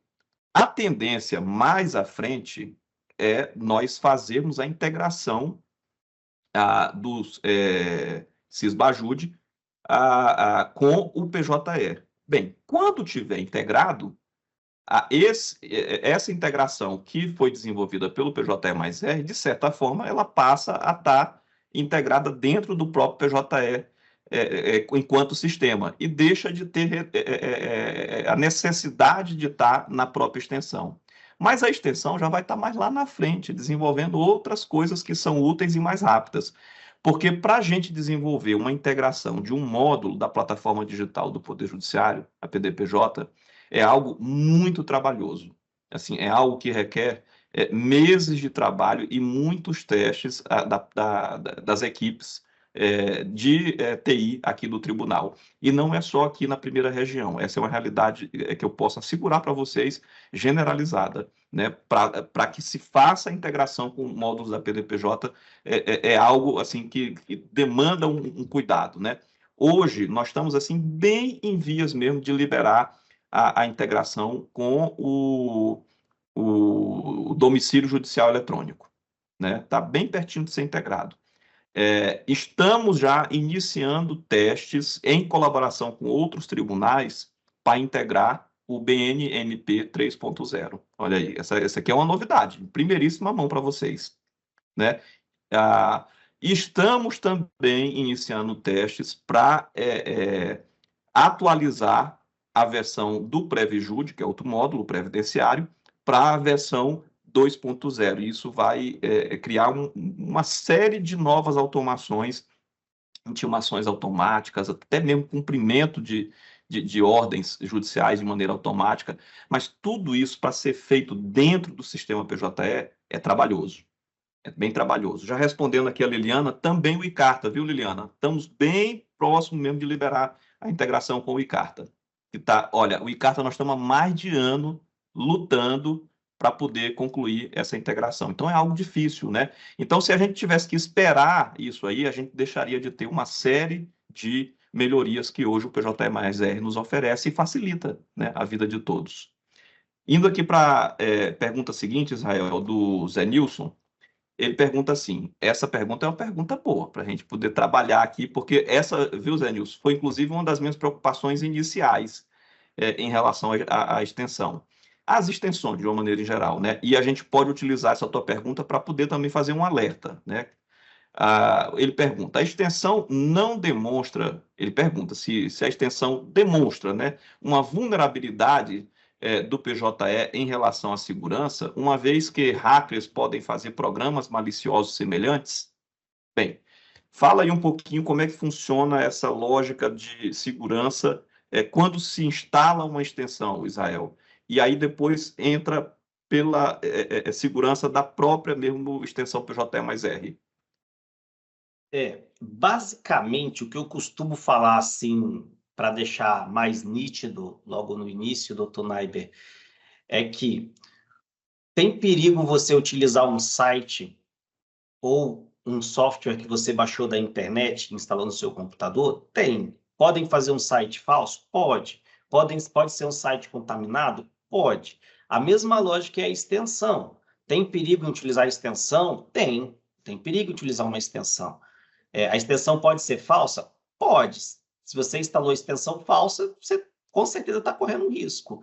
a tendência mais à frente é nós fazermos a integração dos Sisbajude com o PJE. Bem, quando tiver integrado, essa integração que foi desenvolvida pelo PJE mais R, de certa forma, ela passa a estar integrada dentro do próprio PJE enquanto sistema e deixa de ter a necessidade de estar na própria extensão. Mas a extensão já vai estar mais lá na frente, desenvolvendo outras coisas que são úteis e mais rápidas. Porque para a gente desenvolver uma integração de um módulo da plataforma digital do Poder Judiciário, a PDPJ, é algo muito trabalhoso. Assim, é algo que requer meses de trabalho e muitos testes das equipes de TI aqui do tribunal. E não é só aqui na primeira região. Essa é uma realidade que eu posso assegurar para vocês, generalizada, né? Para que se faça a integração com módulos da PDPJ, é algo assim que demanda um cuidado, né? Hoje, nós estamos assim bem em vias mesmo de liberar a integração com o domicílio judicial eletrônico, né? Está bem pertinho de ser integrado. Estamos já iniciando testes em colaboração com outros tribunais para integrar o BNMP 3.0. Olha aí, essa aqui é uma novidade, primeiríssima mão para vocês, né? Estamos também iniciando testes para atualizar a versão do Previjude, que é outro módulo previdenciário, para a versão 2.0. Isso vai criar uma série de novas automações, intimações automáticas, até mesmo cumprimento de ordens judiciais de maneira automática, mas tudo isso para ser feito dentro do sistema PJE é trabalhoso. É bem trabalhoso. Já respondendo aqui a Liliana, também o iCarta, viu, Liliana? Estamos bem próximo mesmo de liberar a integração com o iCarta. Olha, o iCarta nós estamos há mais de ano lutando para poder concluir essa integração. Então é algo difícil, né? Então, se a gente tivesse que esperar isso aí, a gente deixaria de ter uma série de melhorias que hoje o PJE+R nos oferece e facilita, né, a vida de todos. Indo aqui para a pergunta seguinte, Israel, do Zé Nilson. Ele pergunta assim, essa pergunta é uma pergunta boa para a gente poder trabalhar aqui, porque essa, viu, Zé Nilson, foi inclusive uma das minhas preocupações iniciais em relação à extensão. As extensões, de uma maneira em geral, né? E a gente pode utilizar essa tua pergunta para poder também fazer um alerta, né? Ele pergunta, a extensão não demonstra, ele pergunta se a extensão demonstra, né, uma vulnerabilidade do PJE em relação à segurança, uma vez que hackers podem fazer programas maliciosos semelhantes? Bem, fala aí um pouquinho como é que funciona essa lógica de segurança quando se instala uma extensão, Israel, e aí depois entra pela segurança da própria mesmo extensão PJE+R. Basicamente, o que eu costumo falar, assim, para deixar mais nítido logo no início, doutor Naiber, é que tem perigo você utilizar um site ou um software que você baixou da internet, instalou no seu computador? Tem. Podem fazer um site falso? Pode. Pode ser um site contaminado? Pode. A mesma lógica é a extensão. Tem perigo em utilizar a extensão? Tem. Tem perigo em utilizar uma extensão. A extensão pode ser falsa? Pode. Se você instalou a extensão falsa, você com certeza está correndo risco.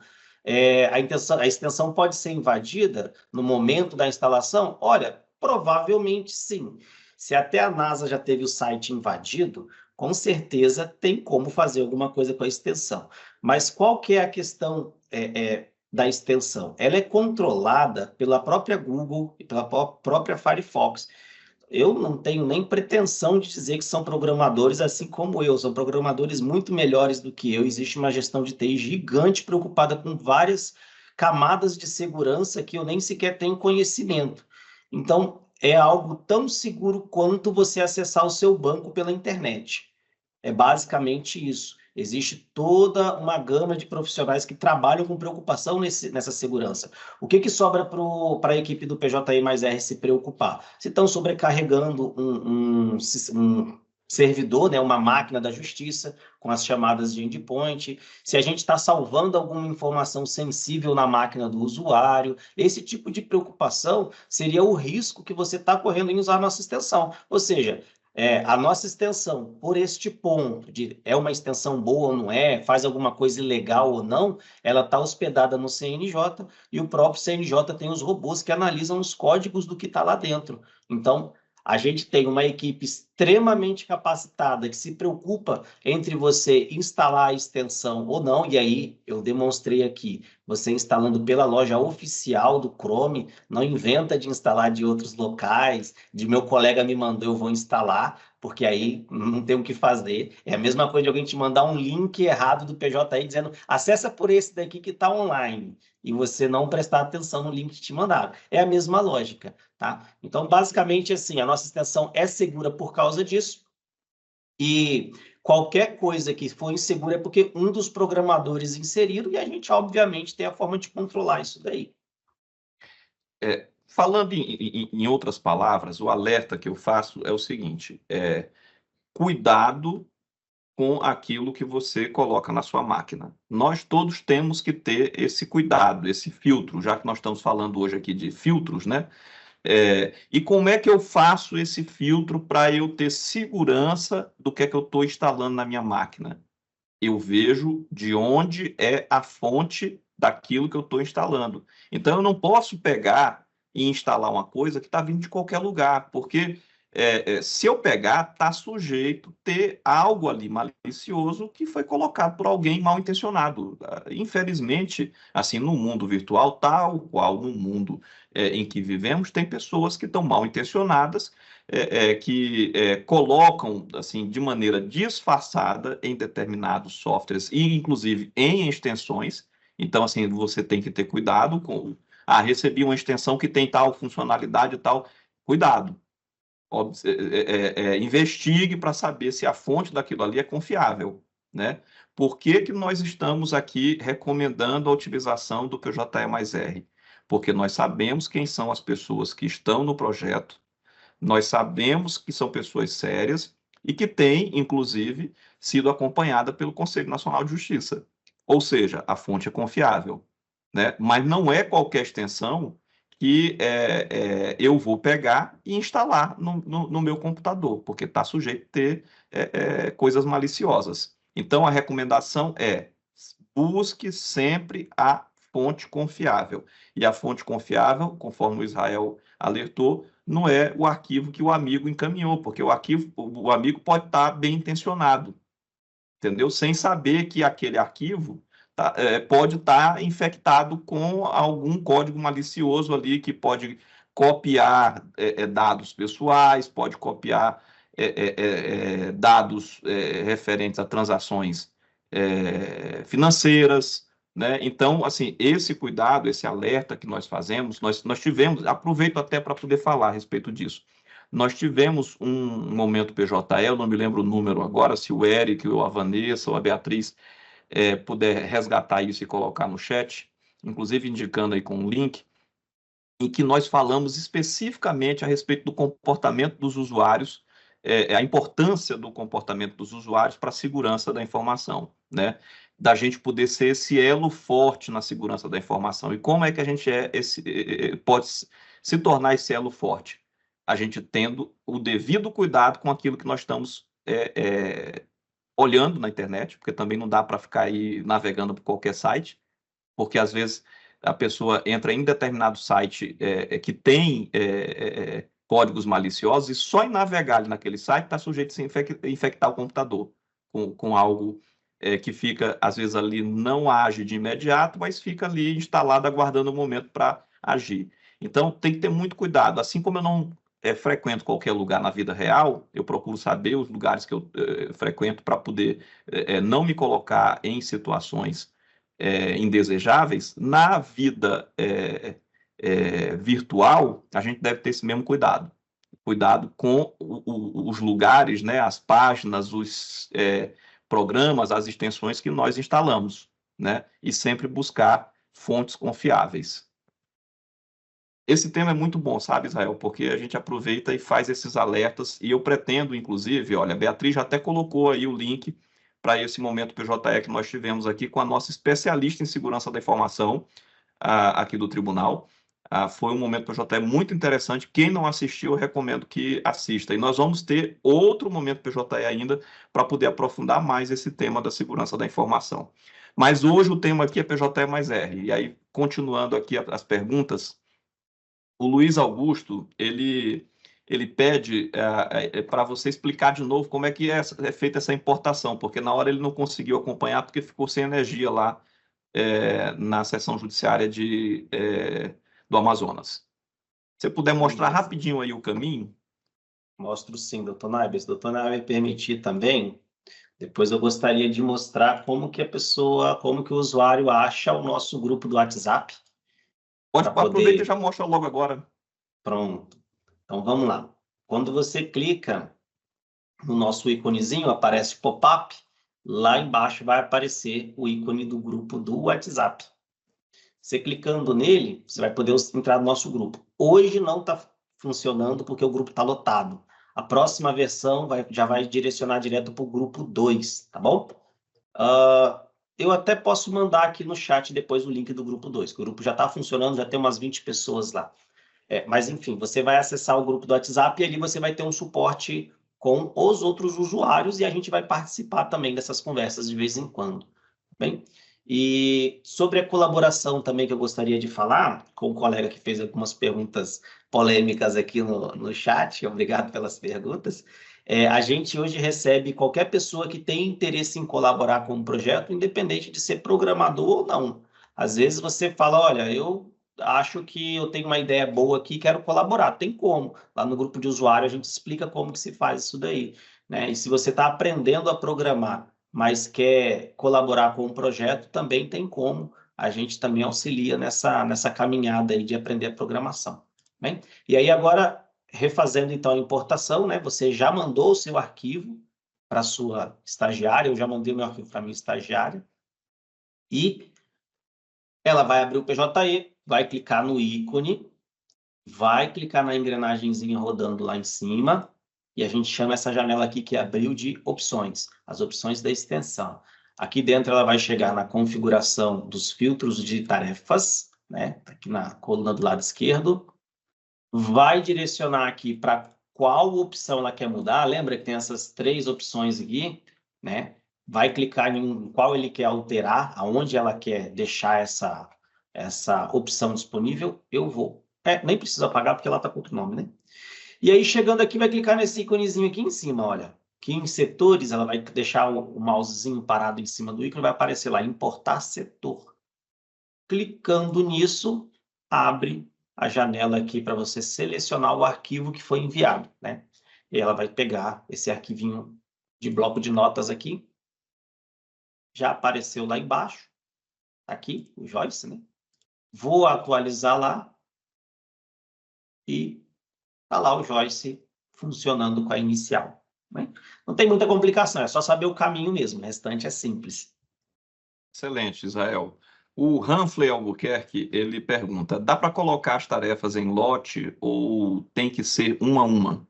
A extensão pode ser invadida no momento da instalação? Olha, provavelmente sim. Se até a NASA já teve o site invadido, com certeza tem como fazer alguma coisa com a extensão. Mas qual que é a questão da extensão? Ela é controlada pela própria Google e pela própria Firefox. Eu não tenho nem pretensão de dizer que são programadores assim como eu, são programadores muito melhores do que eu. Existe uma gestão de TI gigante preocupada com várias camadas de segurança que eu nem sequer tenho conhecimento. Então, é algo tão seguro quanto você acessar o seu banco pela internet. É basicamente isso. Existe toda uma gama de profissionais que trabalham com preocupação nessa segurança. O que sobra para a equipe do PJE+R se preocupar? Se estão sobrecarregando um servidor, né, uma máquina da justiça, com as chamadas de endpoint, se a gente está salvando alguma informação sensível na máquina do usuário, esse tipo de preocupação seria o risco que você está correndo em usar a nossa extensão. Ou seja, a nossa extensão, por este ponto de é uma extensão boa ou não é, faz alguma coisa ilegal ou não, ela está hospedada no CNJ e o próprio CNJ tem os robôs que analisam os códigos do que está lá dentro. Então, a gente tem uma equipe extremamente capacitada que se preocupa entre você instalar a extensão ou não, e aí eu demonstrei aqui, você instalando pela loja oficial do Chrome, não inventa de instalar de outros locais, de meu colega me mandou, eu vou instalar, porque aí não tem o que fazer. É a mesma coisa de alguém te mandar um link errado do PJI dizendo acessa por esse daqui que está online, e você não prestar atenção no link que te mandaram. É a mesma lógica, tá? Então, basicamente, assim, a nossa extensão é segura por causa disso, e qualquer coisa que for insegura é porque um dos programadores inseriram, e a gente, obviamente, tem a forma de controlar isso daí. Falando em outras palavras, o alerta que eu faço é o seguinte, cuidado com aquilo que você coloca na sua máquina. Nós todos temos que ter esse cuidado, esse filtro, já que nós estamos falando hoje aqui de filtros, né? E como é que eu faço esse filtro para eu ter segurança do que é que eu estou instalando na minha máquina? Eu vejo de onde é a fonte daquilo que eu estou instalando. Então, eu não posso pegar e instalar uma coisa que está vindo de qualquer lugar, porque se eu pegar, está sujeito a ter algo ali malicioso que foi colocado por alguém mal intencionado. Infelizmente, assim, no mundo virtual, tal qual no mundo em que vivemos, tem pessoas que estão mal intencionadas, que colocam, assim, de maneira disfarçada em determinados softwares e, inclusive, em extensões. Então, assim, você tem que ter cuidado com... recebi uma extensão que tem tal funcionalidade e tal. Cuidado. Investigue para saber se a fonte daquilo ali é confiável, né? Por que que nós estamos aqui recomendando a utilização do PJE mais R? Porque nós sabemos quem são as pessoas que estão no projeto, nós sabemos que são pessoas sérias e que têm, inclusive, sido acompanhada pelo Conselho Nacional de Justiça. Ou seja, a fonte é confiável, né? Mas não é qualquer extensão que eu vou pegar e instalar no meu computador, porque está sujeito a ter coisas maliciosas. Então, a recomendação é busque sempre a fonte confiável. E a fonte confiável, conforme o Israel alertou, não é o arquivo que o amigo encaminhou, porque o amigo pode estar bem intencionado, entendeu? Sem saber que aquele arquivo pode estar infectado com algum código malicioso ali que pode copiar dados pessoais, pode copiar dados referentes a transações financeiras, né? Então, assim, esse cuidado, esse alerta que nós fazemos, nós tivemos, aproveito até para poder falar a respeito disso. Nós tivemos um momento PJE, eu não me lembro o número agora, se o Eric, ou a Vanessa, ou a Beatriz puder resgatar isso e colocar no chat, inclusive indicando aí com um link, em que nós falamos especificamente a respeito do comportamento dos usuários, a importância do comportamento dos usuários para a segurança da informação, né? Da gente poder ser esse elo forte na segurança da informação. E como é que a gente pode se tornar esse elo forte? A gente tendo o devido cuidado com aquilo que nós estamos olhando na internet, porque também não dá para ficar aí navegando por qualquer site, porque às vezes a pessoa entra em determinado site que tem códigos maliciosos e só em navegar ali naquele site está sujeito a se infectar o computador com algo que fica, às vezes, ali não age de imediato, mas fica ali instalado aguardando o momento para agir. Então, tem que ter muito cuidado. Assim como eu não frequento qualquer lugar na vida real, eu procuro saber os lugares que eu frequento para poder não me colocar em situações indesejáveis. Na vida virtual, a gente deve ter esse mesmo cuidado. Cuidado com os lugares, né, as páginas, os programas, as extensões que nós instalamos, né? E sempre buscar fontes confiáveis. Esse tema é muito bom, sabe, Israel? Porque a gente aproveita e faz esses alertas, e eu pretendo, inclusive, olha, a Beatriz já até colocou aí o link para esse momento PJE que nós tivemos aqui com a nossa especialista em segurança da informação aqui do tribunal. Foi um momento PJE muito interessante. Quem não assistiu, eu recomendo que assista. E nós vamos ter outro momento PJE ainda para poder aprofundar mais esse tema da segurança da informação. Mas hoje o tema aqui é PJE mais R. E aí, continuando aqui as perguntas, o Luiz Augusto, ele pede para você explicar de novo como é que é feita essa importação, porque na hora ele não conseguiu acompanhar porque ficou sem energia lá na seção judiciária do Amazonas. Se você puder mostrar rapidinho aí o caminho. Mostro sim, doutor Naibes. Doutor Naibes, me permitir também, depois eu gostaria de mostrar como que o usuário acha o nosso grupo do WhatsApp. Aproveita e já mostra logo agora. Pronto. Então, vamos lá. Quando você clica no nosso íconezinho, aparece pop-up, lá embaixo vai aparecer o ícone do grupo do WhatsApp. Você clicando nele, você vai poder entrar no nosso grupo. Hoje não está funcionando porque o grupo está lotado. A próxima versão já vai direcionar direto para o grupo 2, tá bom? Eu até posso mandar aqui no chat depois o link do grupo 2, que o grupo já está funcionando, já tem umas 20 pessoas lá. Mas, enfim, você vai acessar o grupo do WhatsApp e ali você vai ter um suporte com os outros usuários e a gente vai participar também dessas conversas de vez em quando. Bem? E sobre a colaboração também que eu gostaria de falar, com o colega que fez algumas perguntas polêmicas aqui no chat, obrigado pelas perguntas. A gente hoje recebe qualquer pessoa que tem interesse em colaborar com o projeto, independente de ser programador ou não. Às vezes você fala, olha, eu acho que eu tenho uma ideia boa aqui, quero colaborar. Tem como. Lá no grupo de usuário a gente explica como que se faz isso daí, né? E se você está aprendendo a programar, mas quer colaborar com o projeto, também tem como. A gente também auxilia nessa caminhada aí de aprender a programação. Bem? E aí agora, refazendo então a importação, né? Você já mandou o seu arquivo para a sua estagiária, eu já mandei o meu arquivo para a minha estagiária, e ela vai abrir o PJE, vai clicar no ícone, vai clicar na engrenagemzinha rodando lá em cima, e a gente chama essa janela aqui que abriu de opções, as opções da extensão. Aqui dentro ela vai chegar na configuração dos filtros de tarefas, né? Aqui na coluna do lado esquerdo. Vai direcionar aqui para qual opção ela quer mudar. Lembra que tem essas 3 opções aqui, né? Vai clicar em qual ele quer alterar, aonde ela quer deixar essa opção disponível. Eu vou. Nem precisa apagar porque ela está com outro nome, né? E aí, chegando aqui, vai clicar nesse íconezinho aqui em cima, olha. Aqui em setores, ela vai deixar o mousezinho parado em cima do ícone, vai aparecer lá, importar setor. Clicando nisso, abre a janela aqui para você selecionar o arquivo que foi enviado, né? E ela vai pegar esse arquivinho de bloco de notas aqui. Já apareceu lá embaixo. Aqui, o Joyce, né? Vou atualizar lá. E tá lá o Joyce funcionando com a inicial, né? Não tem muita complicação, é só saber o caminho mesmo. O restante é simples. Excelente, Israel. O Humphrey Albuquerque, ele pergunta, dá para colocar as tarefas em lote ou tem que ser uma a uma?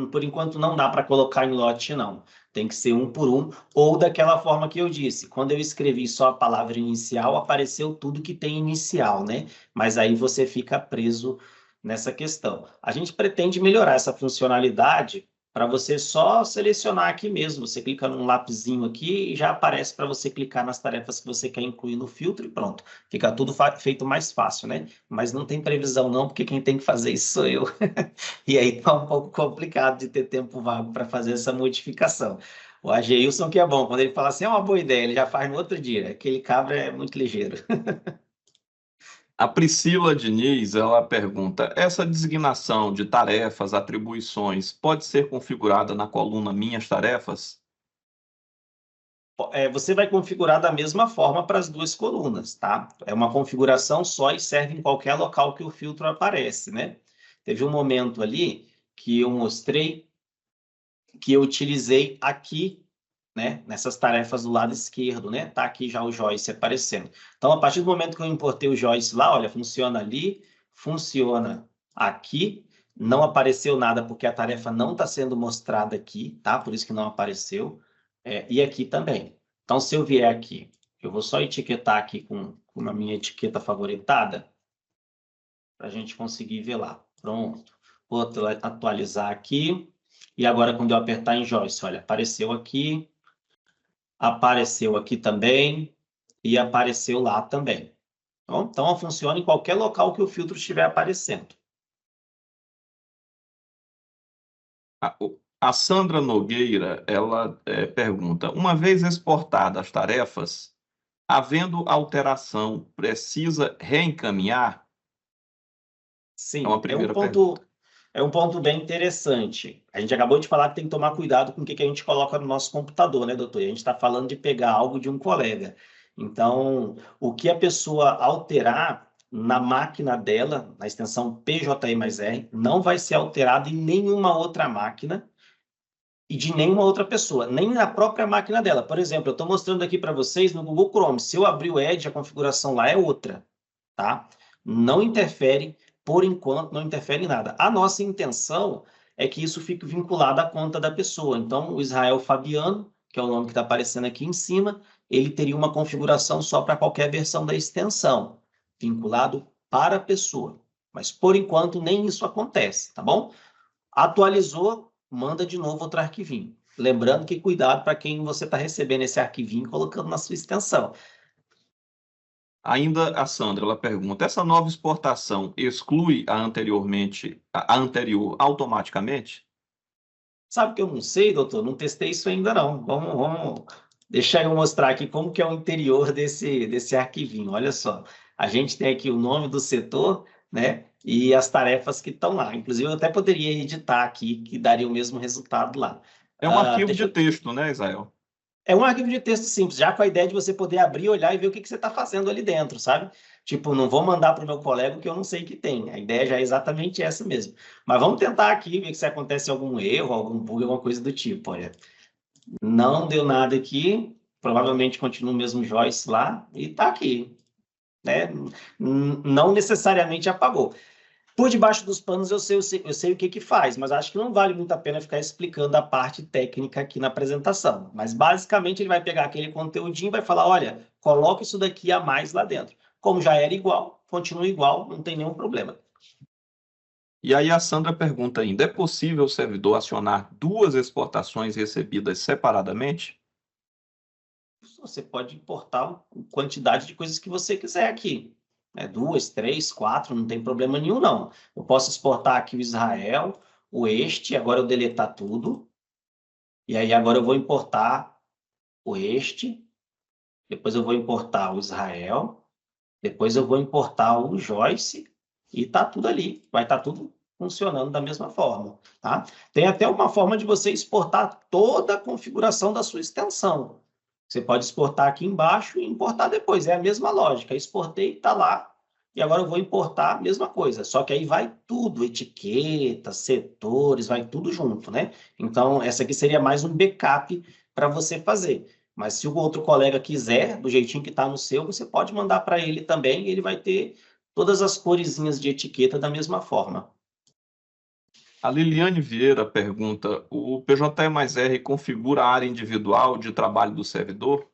Por enquanto não dá para colocar em lote, não. Tem que ser um por um, ou daquela forma que eu disse. Quando eu escrevi só a palavra inicial, apareceu tudo que tem inicial, né? Mas aí você fica preso nessa questão. A gente pretende melhorar essa funcionalidade para você só selecionar aqui mesmo. Você clica num lapisinho aqui e já aparece para você clicar nas tarefas que você quer incluir no filtro e pronto. Fica tudo feito mais fácil, né? Mas não tem previsão não, porque quem tem que fazer isso sou eu. E aí tá um pouco complicado de ter tempo vago para fazer essa modificação. O Ageilson que é bom, quando ele fala assim, é uma boa ideia, ele já faz no outro dia. Aquele cabra é muito ligeiro. A Priscila Diniz, ela pergunta, essa designação de tarefas, atribuições, pode ser configurada na coluna Minhas Tarefas? Você vai configurar da mesma forma para as 2 colunas, tá? É uma configuração só e serve em qualquer local que o filtro aparece, né? Teve um momento ali que eu mostrei que eu utilizei aqui, né, nessas tarefas do lado esquerdo, né? Tá aqui já o Joyce aparecendo. Então, a partir do momento que eu importei o Joyce lá, olha, funciona ali, funciona aqui, não apareceu nada porque a tarefa não está sendo mostrada aqui, tá? Por isso que não apareceu. E aqui também. Então, se eu vier aqui, eu vou só etiquetar aqui com a minha etiqueta favoritada, para a gente conseguir ver lá. Pronto. Vou atualizar aqui. E agora, quando eu apertar em Joyce, olha, apareceu aqui também e apareceu lá também. Então, ela funciona em qualquer local que o filtro estiver aparecendo. A Sandra Nogueira, ela pergunta, uma vez exportadas as tarefas, havendo alteração, precisa reencaminhar? É Sim, uma primeira pergunta. é um ponto bem interessante. A gente acabou de falar que tem que tomar cuidado com o que a gente coloca no nosso computador, né, doutor? E a gente está falando de pegar algo de um colega. Então, o que a pessoa alterar na máquina dela, na extensão PJE mais R, não vai ser alterado em nenhuma outra máquina e de nenhuma outra pessoa, nem na própria máquina dela. Por exemplo, eu estou mostrando aqui para vocês no Google Chrome. Se eu abrir o Edge, a configuração lá é outra, tá? Não interfere, por enquanto, não interfere em nada. A nossa intenção é que isso fique vinculado à conta da pessoa. Então, o Israel Fabiano, que é o nome que está aparecendo aqui em cima, ele teria uma configuração só para qualquer versão da extensão, vinculado para a pessoa. Mas, por enquanto, nem isso acontece, tá bom? Atualizou, manda de novo outro arquivinho. Lembrando que cuidado para quem você está recebendo esse arquivinho e colocando na sua extensão. Ainda a Sandra, ela pergunta, essa nova exportação exclui a anterior automaticamente? Sabe que eu não sei, doutor? Não testei isso ainda não. Vamos deixar eu mostrar aqui como que é o interior desse arquivinho. Olha só, a gente tem aqui o nome do setor, né? E as tarefas que estão lá. Inclusive, eu até poderia editar aqui, que daria o mesmo resultado lá. É um arquivo Deixa de eu... texto, né, Israel? É um arquivo de texto simples, já com a ideia de você poder abrir, olhar e ver o que você está fazendo ali dentro, sabe? Tipo, não vou mandar para o meu colega o que eu não sei que tem. A ideia já é exatamente essa mesmo. Mas vamos tentar aqui ver se acontece algum erro, algum bug, alguma coisa do tipo. Olha, não deu nada aqui, provavelmente continua o mesmo Joyce lá e está aqui, né? Não necessariamente apagou. Por debaixo dos panos eu sei o que que faz, mas acho que não vale muito a pena ficar explicando a parte técnica aqui na apresentação. Mas basicamente ele vai pegar aquele conteúdinho e vai falar, olha, coloca isso daqui a mais lá dentro. Como já era igual, continua igual, não tem nenhum problema. E aí a Sandra pergunta ainda, é possível o servidor acionar duas exportações recebidas separadamente? Você pode importar a quantidade de coisas que você quiser aqui. Né? 2, 3, 4, não tem problema nenhum, não. Eu posso exportar aqui o Israel, o este, agora eu deletar tudo. E aí agora eu vou importar o este, depois eu vou importar o Israel, depois eu vou importar o Joyce e tá tudo ali. Vai estar tudo funcionando da mesma forma, tá? Tem até uma forma de você exportar toda a configuração da sua extensão. Você pode exportar aqui embaixo e importar depois. É a mesma lógica. Exportei, está lá. E agora eu vou importar a mesma coisa. Só que aí vai tudo, etiquetas, setores, vai tudo junto, né? Então, essa aqui seria mais um backup para você fazer. Mas se o outro colega quiser, do jeitinho que está no seu, você pode mandar para ele também, e ele vai ter todas as coresinhas de etiqueta da mesma forma. A Liliane Vieira pergunta, o PJ mais R configura a área individual de trabalho do servidor?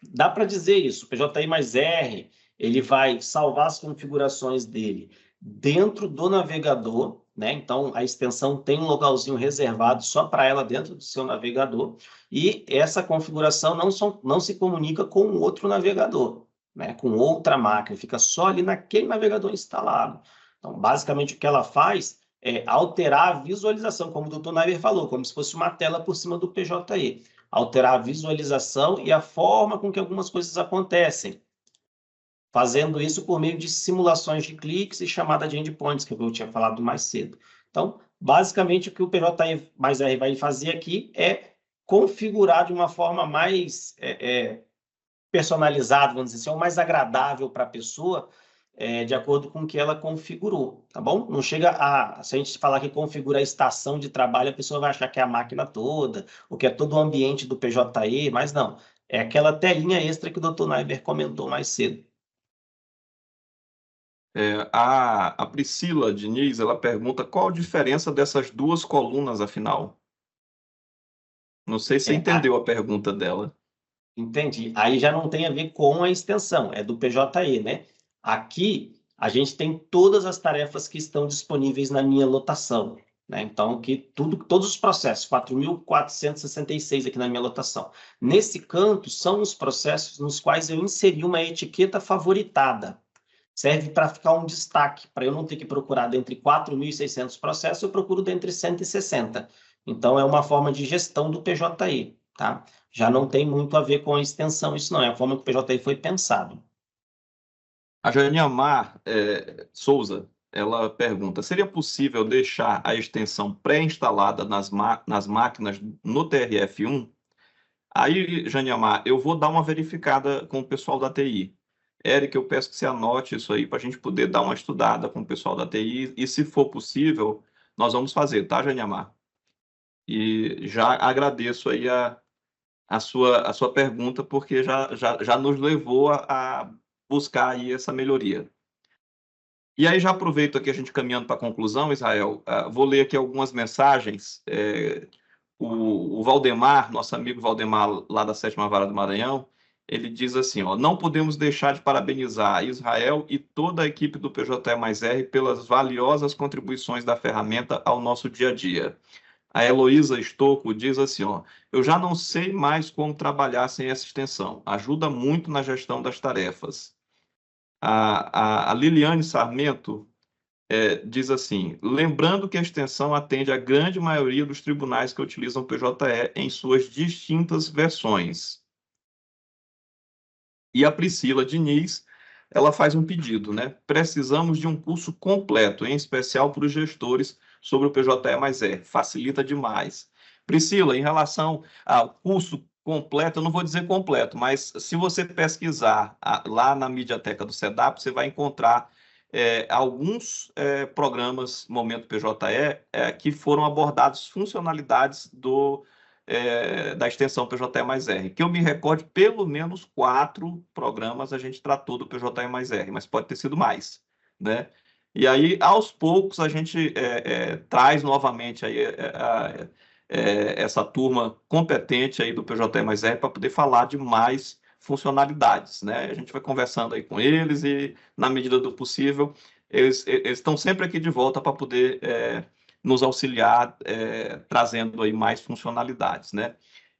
Dá para dizer isso. O PJI mais R, ele vai salvar as configurações dele dentro do navegador, né? Então, a extensão tem um localzinho reservado só para ela dentro do seu navegador, e essa configuração não se comunica com outro navegador, né? Com outra máquina, fica só ali naquele navegador instalado. Então, basicamente, o que ela faz é alterar a visualização, como o Dr. Naiver falou, como se fosse uma tela por cima do PJE, alterar a visualização e a forma com que algumas coisas acontecem, fazendo isso por meio de simulações de cliques e chamada de endpoints, que eu tinha falado mais cedo. Então, basicamente, o que o PJ mais R vai fazer aqui é configurar de uma forma mais personalizada, vamos dizer assim, ou mais agradável para a pessoa, de acordo com o que ela configurou, tá bom? Não chega a... Se a gente falar que configura a estação de trabalho, a pessoa vai achar que é a máquina toda, ou que é todo o ambiente do PJE, mas não. É aquela telinha extra que o Dr. Naiber comentou mais cedo. A Priscila Diniz, ela pergunta qual a diferença dessas duas colunas, afinal? Não sei se você É, entendeu a pergunta dela. Entendi. Aí já não tem a ver com a extensão, é do PJE, né? Aqui a gente tem todas as tarefas que estão disponíveis na minha lotação, né? Então, aqui todos os processos, 4.466 aqui na minha lotação. Nesse canto são os processos nos quais eu inseri uma etiqueta favoritada. Serve para ficar um destaque, para eu não ter que procurar dentre 4.600 processos, eu procuro dentre 160. Então, é uma forma de gestão do PJE, tá? Já não tem muito a ver com a extensão, isso não, é a forma que o PJI foi pensado. A Janiamar Souza, ela pergunta, seria possível deixar a extensão pré-instalada nas máquinas no TRF1? Aí, Janiamar, eu vou dar uma verificada com o pessoal da TI. Eric, eu peço que você anote isso aí para a gente poder dar uma estudada com o pessoal da TI e, se for possível, nós vamos fazer, tá, Janiamar? E já agradeço aí a sua pergunta, porque já nos levou a buscar aí essa melhoria. E aí já aproveito aqui a gente caminhando para a conclusão, Israel, vou ler aqui algumas mensagens. O Valdemar, nosso amigo Valdemar, lá da Sétima Vara do Maranhão, ele diz assim, ó, não podemos deixar de parabenizar Israel e toda a equipe do PJE mais R pelas valiosas contribuições da ferramenta ao nosso dia a dia. A Heloísa Estocco diz assim, ó, eu já não sei mais como trabalhar sem essa extensão. Ajuda muito na gestão das tarefas. A Liliane Sarmento diz assim, lembrando que a extensão atende a grande maioria dos tribunais que utilizam o PJE em suas distintas versões. E a Priscila Diniz, ela faz um pedido, né? Precisamos de um curso completo, em especial para os gestores, sobre o PJE mais R. Facilita demais. Priscila, em relação ao curso completo, eu não vou dizer completo, mas se você pesquisar lá na Mediateca do SEDAP, você vai encontrar alguns programas Momento PJE que foram abordados funcionalidades da extensão PJE mais R. Que eu me recorde, pelo menos 4 programas a gente tratou do PJE mais R, mas pode ter sido mais, né? E aí, aos poucos, a gente traz novamente aí, essa turma competente aí do PJE mais R para poder falar de mais funcionalidades, né? A gente vai conversando aí com eles e, na medida do possível, eles estão sempre aqui de volta para poder nos auxiliar, trazendo aí mais funcionalidades, né?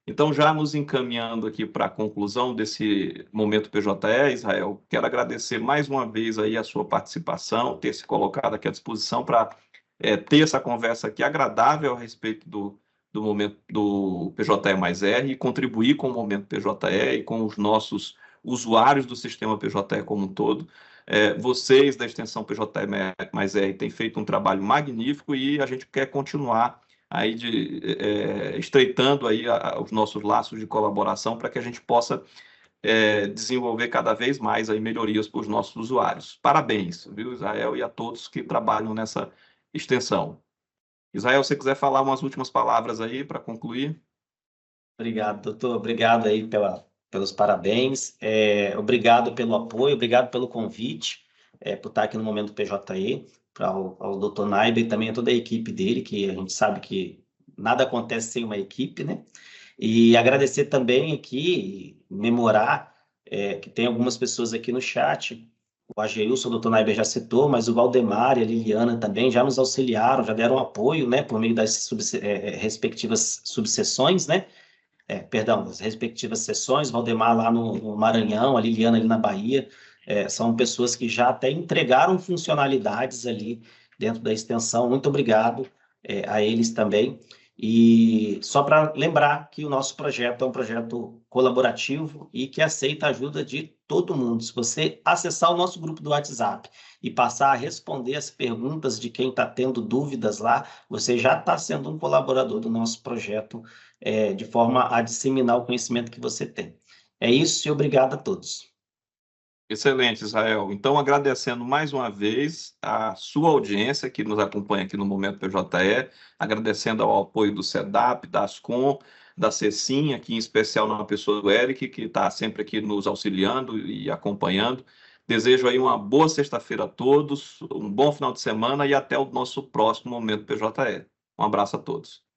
Então, já nos encaminhando aqui para a conclusão desse momento PJE, Israel, quero agradecer mais uma vez aí a sua participação, ter se colocado aqui à disposição para ter essa conversa aqui agradável a respeito do momento do PJE mais R e contribuir com o momento PJE e com os nossos usuários do sistema PJE como um todo. Vocês da extensão PJE mais R têm feito um trabalho magnífico e a gente quer continuar aí estreitando aí os nossos laços de colaboração para que a gente possa desenvolver cada vez mais aí melhorias para os nossos usuários. Parabéns, viu, Israel, e a todos que trabalham nessa extensão. Israel, se você quiser falar umas últimas palavras aí para concluir. Obrigado, doutor. Obrigado aí pelos parabéns. Obrigado pelo apoio, obrigado pelo convite, por estar aqui no Momento PJE, ao doutor Naiber e também a toda a equipe dele, que a gente sabe que nada acontece sem uma equipe, né? E agradecer também aqui, memorar que tem algumas pessoas aqui no chat. O Ageilson, o doutor Naiber já citou, mas o Valdemar e a Liliana também já nos auxiliaram, já deram apoio, né, por meio das respectivas subseções, né? Perdão, das respectivas sessões, Valdemar lá no Maranhão, a Liliana ali na Bahia, são pessoas que já até entregaram funcionalidades ali dentro da extensão. Muito obrigado a eles também. E só para lembrar que o nosso projeto é um projeto colaborativo e que aceita a ajuda de todo mundo. Se você acessar o nosso grupo do WhatsApp e passar a responder as perguntas de quem está tendo dúvidas lá, você já está sendo um colaborador do nosso projeto, de forma a disseminar o conhecimento que você tem. É isso e obrigado a todos. Excelente, Israel. Então, agradecendo mais uma vez a sua audiência que nos acompanha aqui no Momento PJE, agradecendo ao apoio do SEDAP, da Ascom, da CECIM, aqui em especial na pessoa do Eric, que está sempre aqui nos auxiliando e acompanhando. Desejo aí uma boa sexta-feira a todos, um bom final de semana e até o nosso próximo Momento PJE. Um abraço a todos.